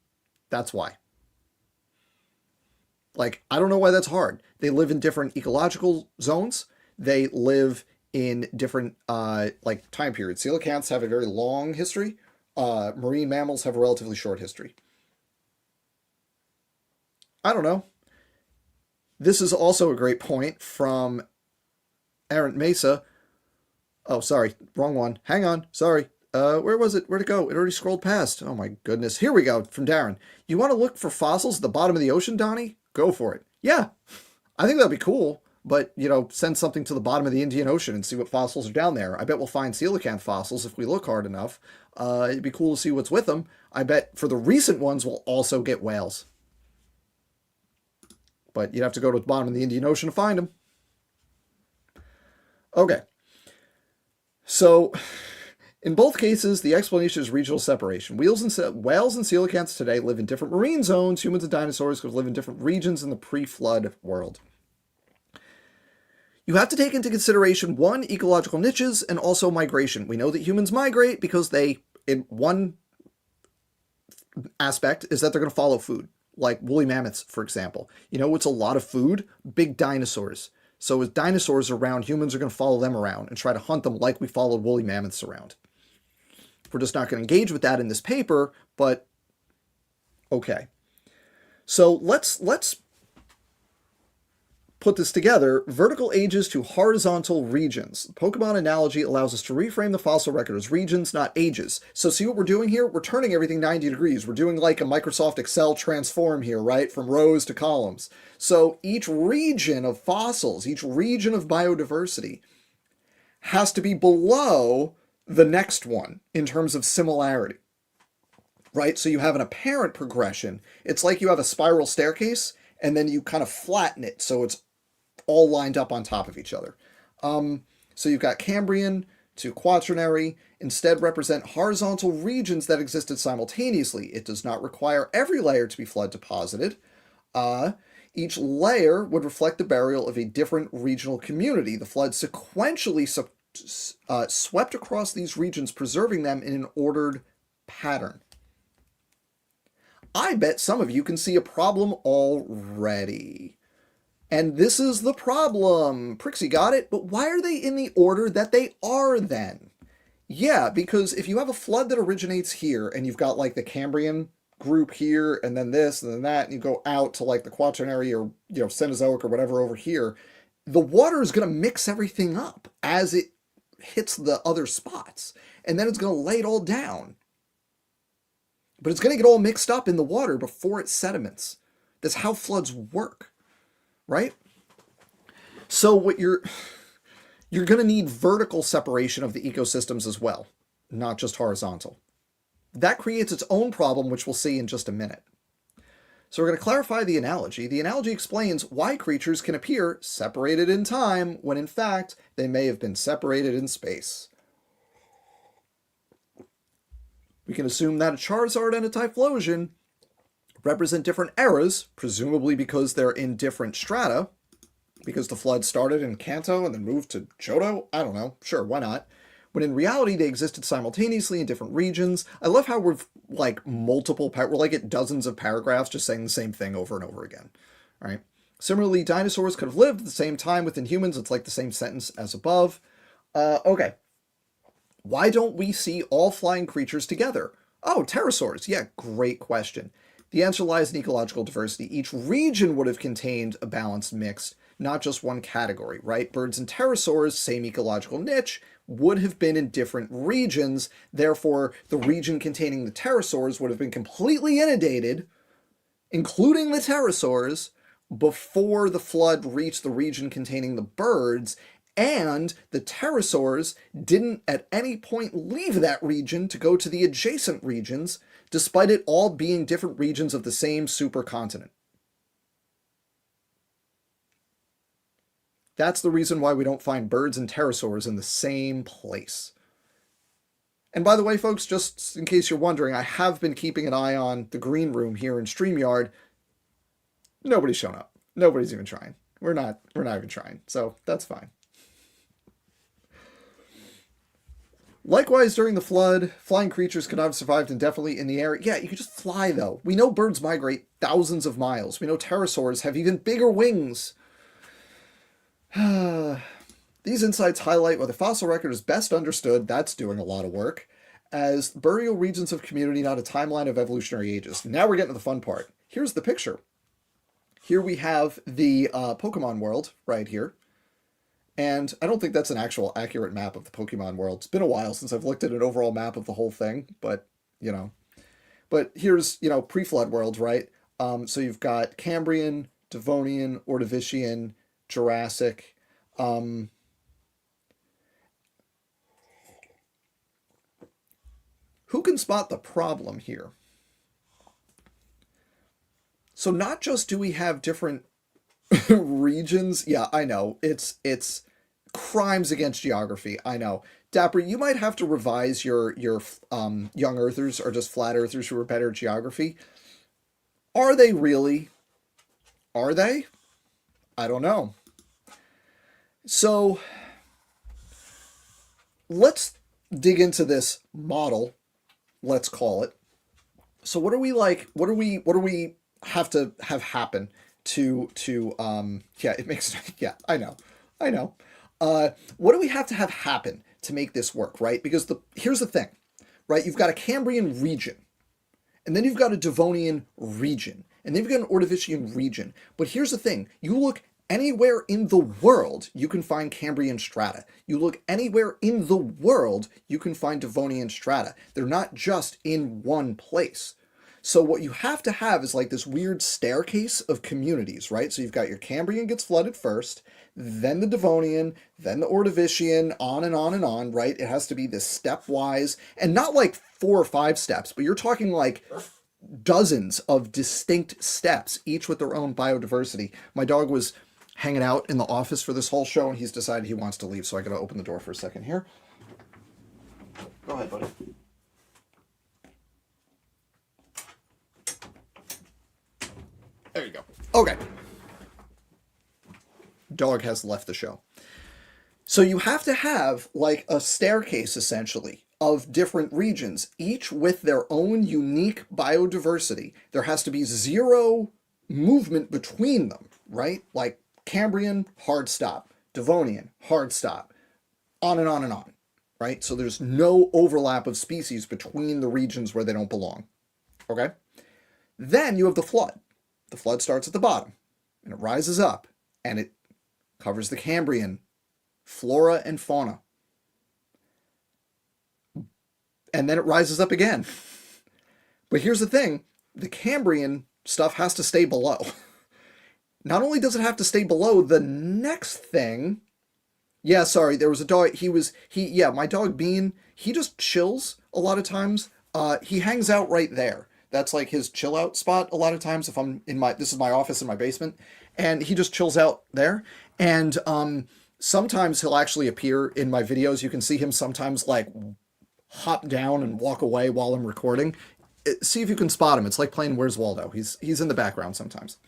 That's why. Like, I don't know why that's hard. They live in different ecological zones. They live in different like time periods. Coelacanths have a very long history. Marine mammals have a relatively short history. I don't know. This is also a great point from Errant Mesa. Oh, sorry, wrong one. Hang on, sorry. Where was it? Where'd it go? It already scrolled past. Oh my goodness. Here we go, from Darren. You want to look for fossils at the bottom of the ocean, Donnie? Go for it. Yeah, I think that'd be cool. But, you know, send something to the bottom of the Indian Ocean and see what fossils are down there. I bet we'll find coelacanth fossils if we look hard enough. It'd be cool to see what's with them. I bet for the recent ones, we'll also get whales. But you'd have to go to the bottom of the Indian Ocean to find them. Okay. So, in both cases, the explanation is regional separation. Whales and coelacanths today live in different marine zones. Humans and dinosaurs could live in different regions in the pre-flood world. You have to take into consideration, one, ecological niches, and also migration. We know that humans migrate because they, in one aspect, is that they're going to follow food. Like woolly mammoths, for example. You know what's a lot of food? Big dinosaurs. So as dinosaurs are around, humans are going to follow them around and try to hunt them like we followed woolly mammoths around. We're just not going to engage with that in this paper, but okay. So let's put this together. Vertical ages to horizontal regions. The Pokemon analogy allows us to reframe the fossil record as regions, not ages. So see what we're doing here? We're turning everything 90 degrees. We're doing like a Microsoft Excel transform here, right? From rows to columns. So each region of fossils, each region of biodiversity has to be below the next one in terms of similarity, right? So you have an apparent progression. It's like you have a spiral staircase and then you kind of flatten it so it's all lined up on top of each other. So you've got Cambrian to Quaternary instead represent horizontal regions that existed simultaneously. It does not require every layer to be flood deposited. Each layer would reflect the burial of a different regional community. The flood sequentially swept across these regions, preserving them in an ordered pattern. I bet some of you can see a problem already. And this is the problem. Prixie got it, but why are they in the order that they are then? Yeah, because if you have a flood that originates here, and you've got like the Cambrian group here, and then this, and then that, and you go out to like the Quaternary or, you know, Cenozoic or whatever over here, the water is going to mix everything up as it hits the other spots. And then it's going to lay it all down. But it's going to get all mixed up in the water before it sediments. That's how floods work. Right? So what you're going to need vertical separation of the ecosystems as well, not just horizontal. That creates its own problem, which we'll see in just a minute. So we're going to clarify the analogy. The analogy explains why creatures can appear separated in time when in fact they may have been separated in space. We can assume that a Charizard and a Typhlosion represent different eras, presumably because they're in different strata, because the flood started in Kanto and then moved to Johto. I don't know. Sure, why not? when in reality they existed simultaneously in different regions. I love how we're like we're like at dozens of paragraphs just saying the same thing over and over again, right? Similarly, dinosaurs could have lived at the same time within humans. It's like the same sentence as above. Okay. Why don't we see all flying creatures together? Oh, pterosaurs. Yeah, great question. The answer lies in ecological diversity. Each region would have contained a balanced mix, not just one category, right? Birds and pterosaurs, same ecological niche, would have been in different regions. Therefore, the region containing the pterosaurs would have been completely inundated, including the pterosaurs, before the flood reached the region containing the birds, and the pterosaurs didn't at any point leave that region to go to the adjacent regions, despite it all being different regions of the same supercontinent. That's the reason why we don't find birds and pterosaurs in the same place. And by the way, folks, just in case you're wondering, I have been keeping an eye on the green room here in StreamYard. Nobody's shown up. Nobody's even trying. We're not even trying. So that's fine. Likewise, during the flood, flying creatures could not have survived indefinitely in the air. Yeah, you could just fly, though. We know birds migrate thousands of miles. We know pterosaurs have even bigger wings. These insights highlight why the fossil record is best understood, that's doing a lot of work, as burial regions of community, not a timeline of evolutionary ages. Now we're getting to the fun part. Here's the picture. Here we have the Pokemon world right here. And I don't think that's an actual accurate map of the Pokemon world. It's been a while since I've looked at an overall map of the whole thing, but, you know. But here's, you know, pre-flood world, right? So you've got Cambrian, Devonian, Ordovician, Jurassic. Who can spot the problem here? So not just do we have different regions, yeah, I know, it's crimes against geography, I know. Dapper, you might have to revise your young earthers or just flat earthers who are better at geography. Are they really? Are they? I don't know. So let's dig into this model, let's call it. So what are we like, what do we have to have happen to yeah, it makes, yeah, I know. What do we have to have happen to make this work, right? Because here's the thing, right? You've got a Cambrian region, and then you've got a Devonian region, and then you've got an Ordovician region. But here's the thing, you look anywhere in the world, you can find Cambrian strata. You look anywhere in the world, you can find Devonian strata. They're not just in one place. So what you have to have is like this weird staircase of communities, right? So you've got your Cambrian gets flooded first, then the Devonian, then the Ordovician, on and on and on, right? It has to be this stepwise, and not like 4 or 5 steps, but you're talking like dozens of distinct steps, each with their own biodiversity. My dog was hanging out in the office for this whole show, and he's decided he wants to leave, so I gotta open the door for a second here. Go ahead, buddy. There you go. Okay. Dog has left the show. So you have to have like a staircase, essentially, of different regions, each with their own unique biodiversity. There has to be 0 movement between them, right? Like Cambrian, hard stop. Devonian, hard stop. On and on and on, right? So there's no overlap of species between the regions where they don't belong, okay? Then you have the flood. The flood starts at the bottom, and it rises up, and it covers the Cambrian flora and fauna. And then it rises up again. But here's the thing, the Cambrian stuff has to stay below. Not only does it have to stay below, the next thing... Yeah, sorry, there was a dog, my dog Bean, he just chills a lot of times. He hangs out right there. That's like his chill out spot a lot of times if I'm in this is my office in my basement, and he just chills out there. And sometimes he'll actually appear in my videos. You can see him sometimes like hop down and walk away while I'm recording. See if you can spot him. It's like playing Where's Waldo. He's in the background sometimes.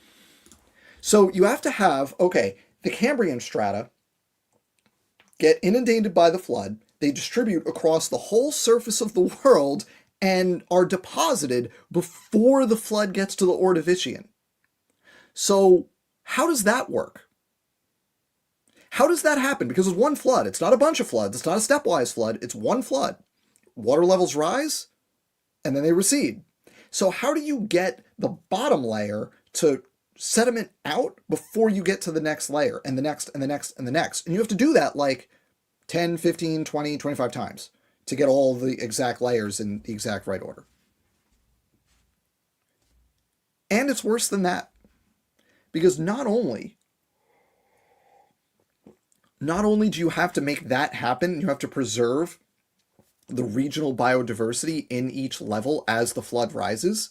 So you have to have, okay, the Cambrian strata get inundated by the flood. They distribute across the whole surface of the world and are deposited before the flood gets to the Ordovician. So how does that work? How does that happen? Because it's one flood. It's not a bunch of floods. It's not a stepwise flood. It's one flood. Water levels rise and then they recede. So how do you get the bottom layer to sediment out before you get to the next layer and the next and the next and the next? And you have to do that like 10, 15, 20, 25 times to get all the exact layers in the exact right order. And it's worse than that, because not only do you have to make that happen, you have to preserve the regional biodiversity in each level as the flood rises,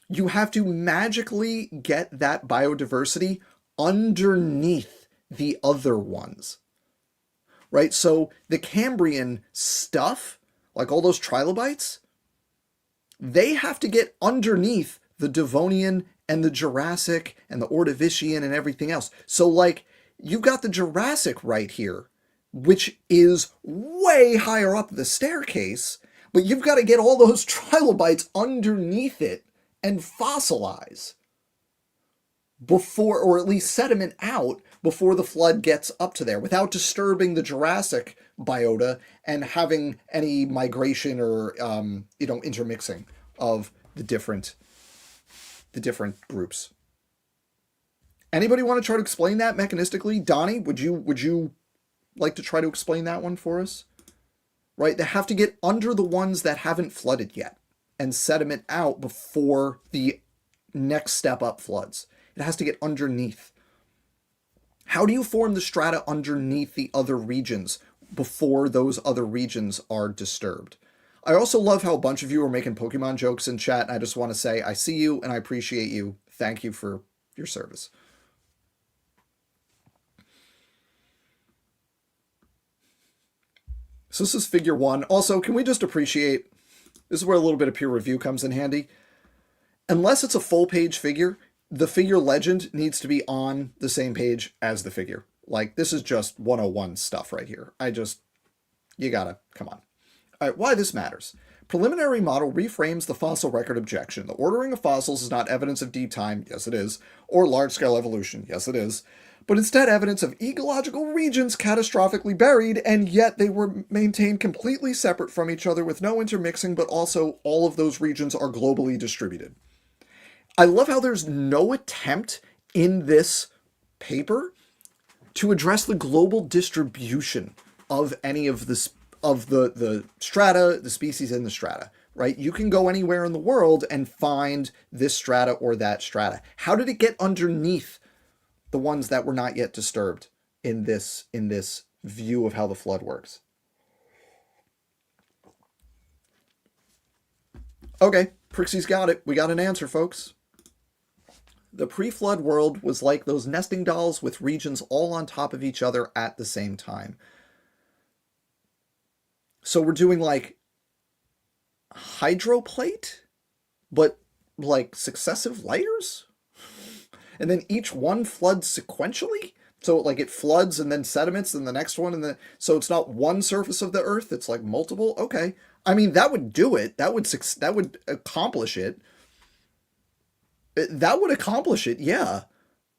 you have to magically get that biodiversity underneath the other ones. Right? So the Cambrian stuff, like all those trilobites, they have to get underneath the Devonian and the Jurassic and the Ordovician and everything else. So like you've got the Jurassic right here, which is way higher up the staircase, but you've got to get all those trilobites underneath it and fossilize before, or at least sediment out before the flood gets up to there without disturbing the Jurassic biota and having any migration or intermixing of the different groups. Anybody want to try to explain that mechanistically? Donnie, would you like to try to explain that one for us? Right, they have to get under the ones that haven't flooded yet and sediment out before the next step up floods. It has to get underneath. How do you form the strata underneath the other regions before those other regions are disturbed? I also love how a bunch of you are making Pokemon jokes in chat, and I just want to say I see you and I appreciate you. Thank you for your service. So this is figure 1. Also, can we just appreciate, this is where a little bit of peer review comes in handy. Unless it's a full page figure, the figure legend needs to be on the same page as the figure. Like, this is just 101 stuff right here. You gotta, come on. All right, why this matters. Preliminary model reframes the fossil record objection. The ordering of fossils is not evidence of deep time, yes it is, or large-scale evolution, yes it is, but instead evidence of ecological regions catastrophically buried, and yet they were maintained completely separate from each other with no intermixing, but also all of those regions are globally distributed. I love how there's no attempt in this paper to address the global distribution of any of the strata, the species in the strata, right? You can go anywhere in the world and find this strata or that strata. How did it get underneath the ones that were not yet disturbed in this view of how the flood works? Okay, Prixie's got it. We got an answer, folks. The pre-flood world was like those nesting dolls with regions all on top of each other at the same time. So we're doing like hydroplate, but like successive layers? And then each one floods sequentially? So like it floods and then sediments and the next one, and then so it's not one surface of the earth, it's like multiple. Okay. I mean, that would do it. That would accomplish it. That would accomplish it. Yeah.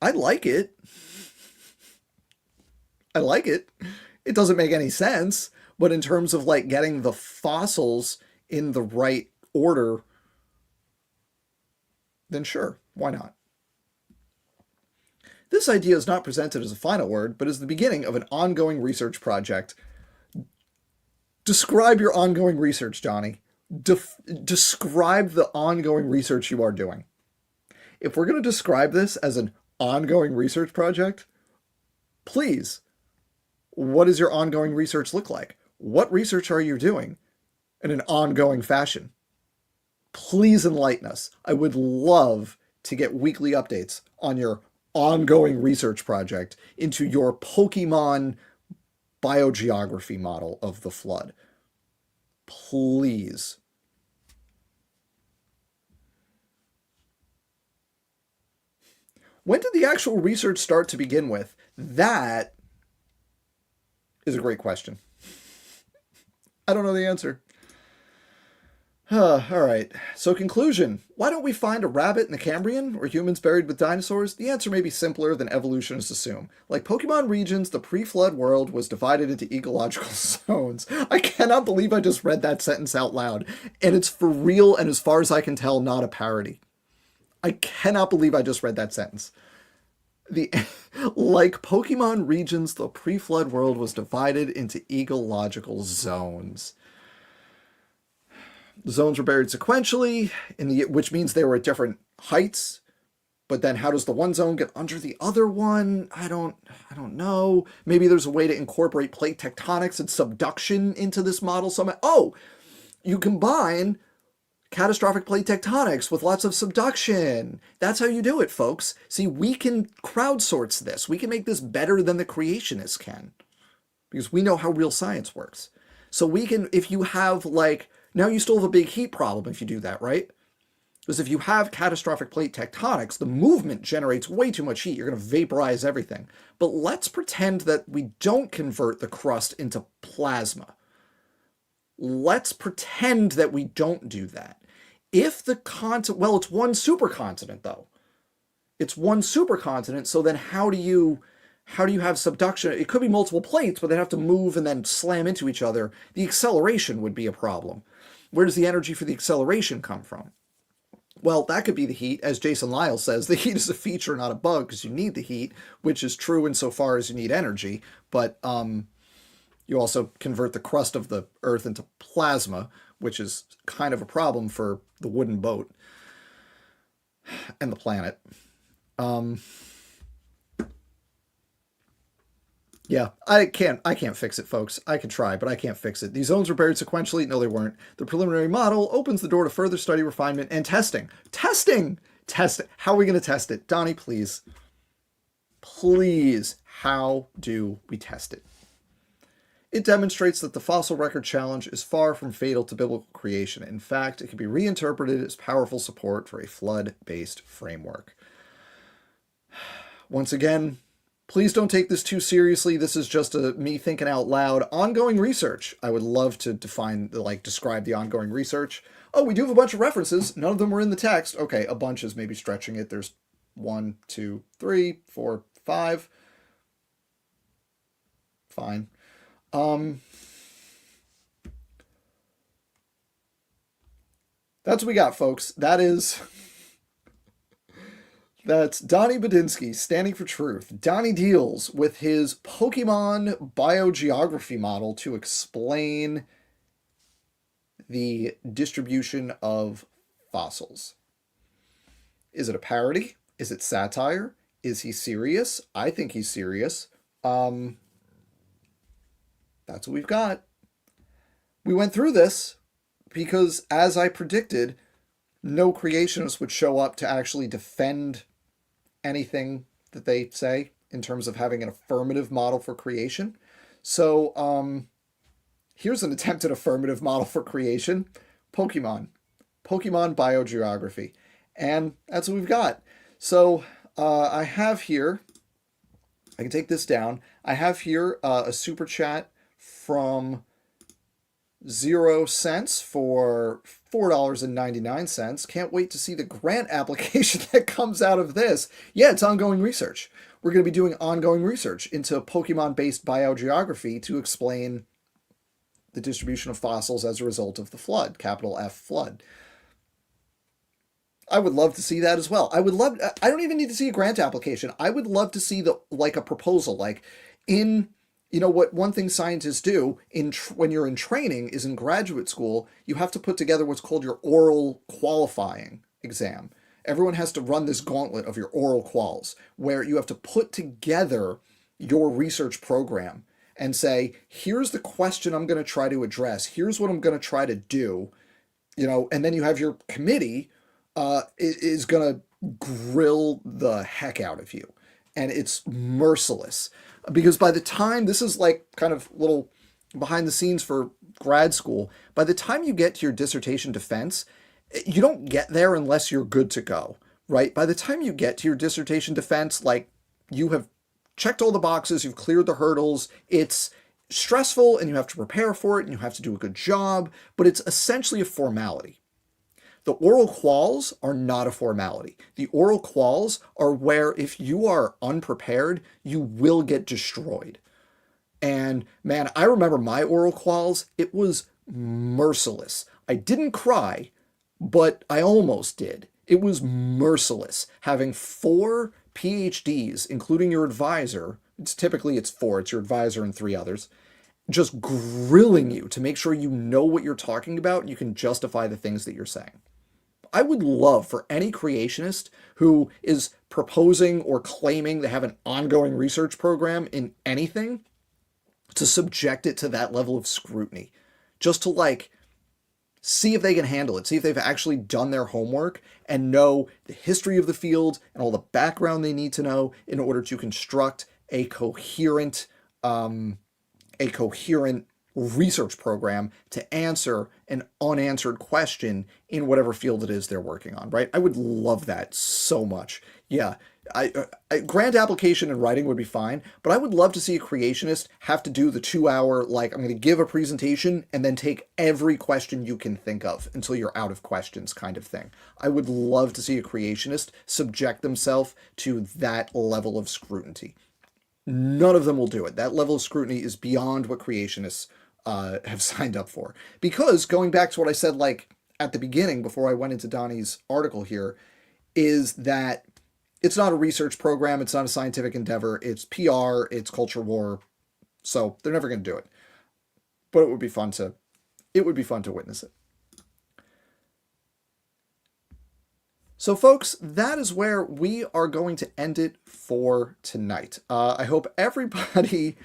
I like it. I like it. It doesn't make any sense, but in terms of like getting the fossils in the right order, then sure, why not? This idea is not presented as a final word, but as the beginning of an ongoing research project. Describe your ongoing research, Johnny. Describe the ongoing research you are doing. If we're going to describe this as an ongoing research project, please, what does your ongoing research look like? What research are you doing in an ongoing fashion? Please enlighten us. I would love to get weekly updates on your ongoing research project into your Pokemon biogeography model of the flood. Please. When did the actual research start to begin with? That is a great question. I don't know the answer. All right. So, conclusion. Why don't we find a rabbit in the Cambrian or humans buried with dinosaurs? The answer may be simpler than evolutionists assume. Like Pokemon regions, the pre flood world was divided into ecological zones. I cannot believe I just read that sentence out loud. And it's for real, and as far as I can tell, not a parody. I cannot believe I just read that sentence. The like Pokemon regions, the pre flood world was divided into ecological zones. The zones were buried sequentially, which means they were at different heights. But then how does the one zone get under the other one? I don't know. Maybe there's a way to incorporate plate tectonics and subduction into this model somehow. Oh, you combine catastrophic plate tectonics with lots of subduction. That's how you do it, folks. See, we can crowdsource this. We can make this better than the creationists can, because we know how real science works. So we can, if you have like, now you still have a big heat problem if you do that, right? Because if you have catastrophic plate tectonics, the movement generates way too much heat. You're going to vaporize everything. But let's pretend that we don't convert the crust into plasma. Let's pretend that we don't do that. If the continent, well, it's one supercontinent though. It's one supercontinent, so then how do you have subduction? It could be multiple plates, but they have to move and then slam into each other. The acceleration would be a problem. Where does the energy for the acceleration come from? Well, that could be the heat. As Jason Lyle says, the heat is a feature, not a bug, because you need the heat, which is true insofar as you need energy. But you also convert the crust of the Earth into plasma, which is kind of a problem for the wooden boat and the planet. Yeah, I can't fix it, folks. I could try, but I can't fix it. These zones were buried sequentially. No, they weren't. The preliminary model opens the door to further study, refinement, and testing. Testing! How are we going to test it? Donnie, please. Please, how do we test it? It demonstrates that the fossil record challenge is far from fatal to biblical creation. In fact, it can be reinterpreted as powerful support for a flood-based framework. Once again, please don't take this too seriously. This is just me thinking out loud. Ongoing research. I would love to describe the ongoing research. Oh, we do have a bunch of references. None of them were in the text. Okay, a bunch is maybe stretching it. There's 1, 2, 3, 4, 5. Fine. That's what we got, folks. That's Donnie Badinsky standing for truth. Donnie deals with his Pokemon biogeography model to explain the distribution of fossils. Is it a parody? Is it satire? Is he serious? I think he's serious. That's what we've got. We went through this because, as I predicted, no creationists would show up to actually defend anything that they say in terms of having an affirmative model for creation. So here's an attempted affirmative model for creation. Pokemon biogeography. And that's what we've got. So I have here, I can take this down. I have here a super chat from 0 cents for $4.99. Can't wait to see the grant application that comes out of this. Yeah, it's ongoing research. We're going to be doing ongoing research into Pokemon-based biogeography to explain the distribution of fossils as a result of the flood, capital F flood. I would love to see that as well. I don't even need to see a grant application. I would love to see a proposal, what one thing scientists do when you're in training is in graduate school, you have to put together what's called your oral qualifying exam. Everyone has to run this gauntlet of your oral quals, where you have to put together your research program and say, here's the question I'm going to try to address. Here's what I'm going to try to do. And then you have your committee is going to grill the heck out of you. And it's merciless. Because by the time, this is like kind of little behind the scenes for grad school, by the time you get to your dissertation defense, you don't get there unless you're good to go, right? By the time you get to your dissertation defense, you have checked all the boxes, you've cleared the hurdles, it's stressful and you have to prepare for it and you have to do a good job, but it's essentially a formality. The oral quals are not a formality. The oral quals are where if you are unprepared, you will get destroyed. And man, I remember my oral quals, it was merciless. I didn't cry, but I almost did. It was merciless. Having 4 PhDs, including your advisor, it's 4, it's your advisor and 3 others, just grilling you to make sure you know what you're talking about and you can justify the things that you're saying. I would love for any creationist who is proposing or claiming they have an ongoing research program in anything to subject it to that level of scrutiny, just to like see if they can handle it, see if they've actually done their homework and know the history of the field and all the background they need to know in order to construct a coherent research program to answer an unanswered question in whatever field it is they're working on, right? I would love that so much. Yeah, grant application and writing would be fine, but I would love to see a creationist have to do the 2 hour, like, I'm going to give a presentation and then take every question you can think of until you're out of questions kind of thing. I would love to see a creationist subject themselves to that level of scrutiny. None of them will do it. That level of scrutiny is beyond what creationists have signed up for. Because going back to what I said, like at the beginning, before I went into Donnie's article here, is that it's not a research program. It's not a scientific endeavor. It's PR. It's culture war. So they're never going to do it. But it would be fun to witness it. So folks, that is where we are going to end it for tonight. I hope everybody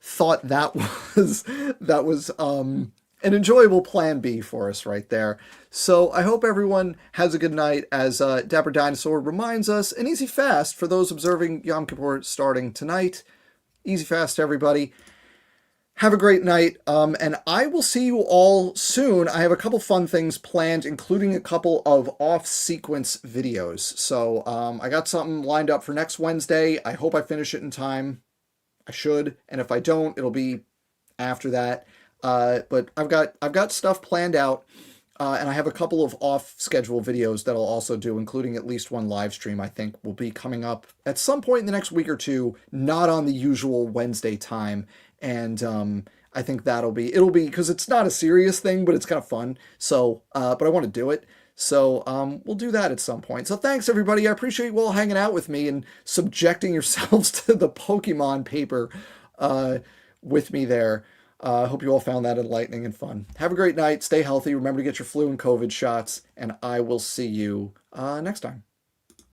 thought that was an enjoyable plan B for us right there. So I hope everyone has a good night. As Dapper Dinosaur reminds us, an easy fast for those observing Yom Kippur starting tonight. Easy fast to everybody. Have a great night, and I will see you all soon. I have a couple fun things planned, including a couple of off-sequence videos. So I got something lined up for next Wednesday. I hope I finish it in time. I should, and if I don't, it'll be after that. But I've got stuff planned out, and I have a couple of off-schedule videos that I'll also do, including at least one live stream I think will be coming up at some point in the next week or two, not on the usual Wednesday time. And I think it'll be, because it's not a serious thing, but it's kind of fun. So, but I want to do it. So we'll do that at some point. So thanks, everybody. I appreciate you all hanging out with me and subjecting yourselves to the Pokemon paper with me there. I hope you all found that enlightening and fun. Have a great night. Stay healthy. Remember to get your flu and COVID shots. And I will see you next time.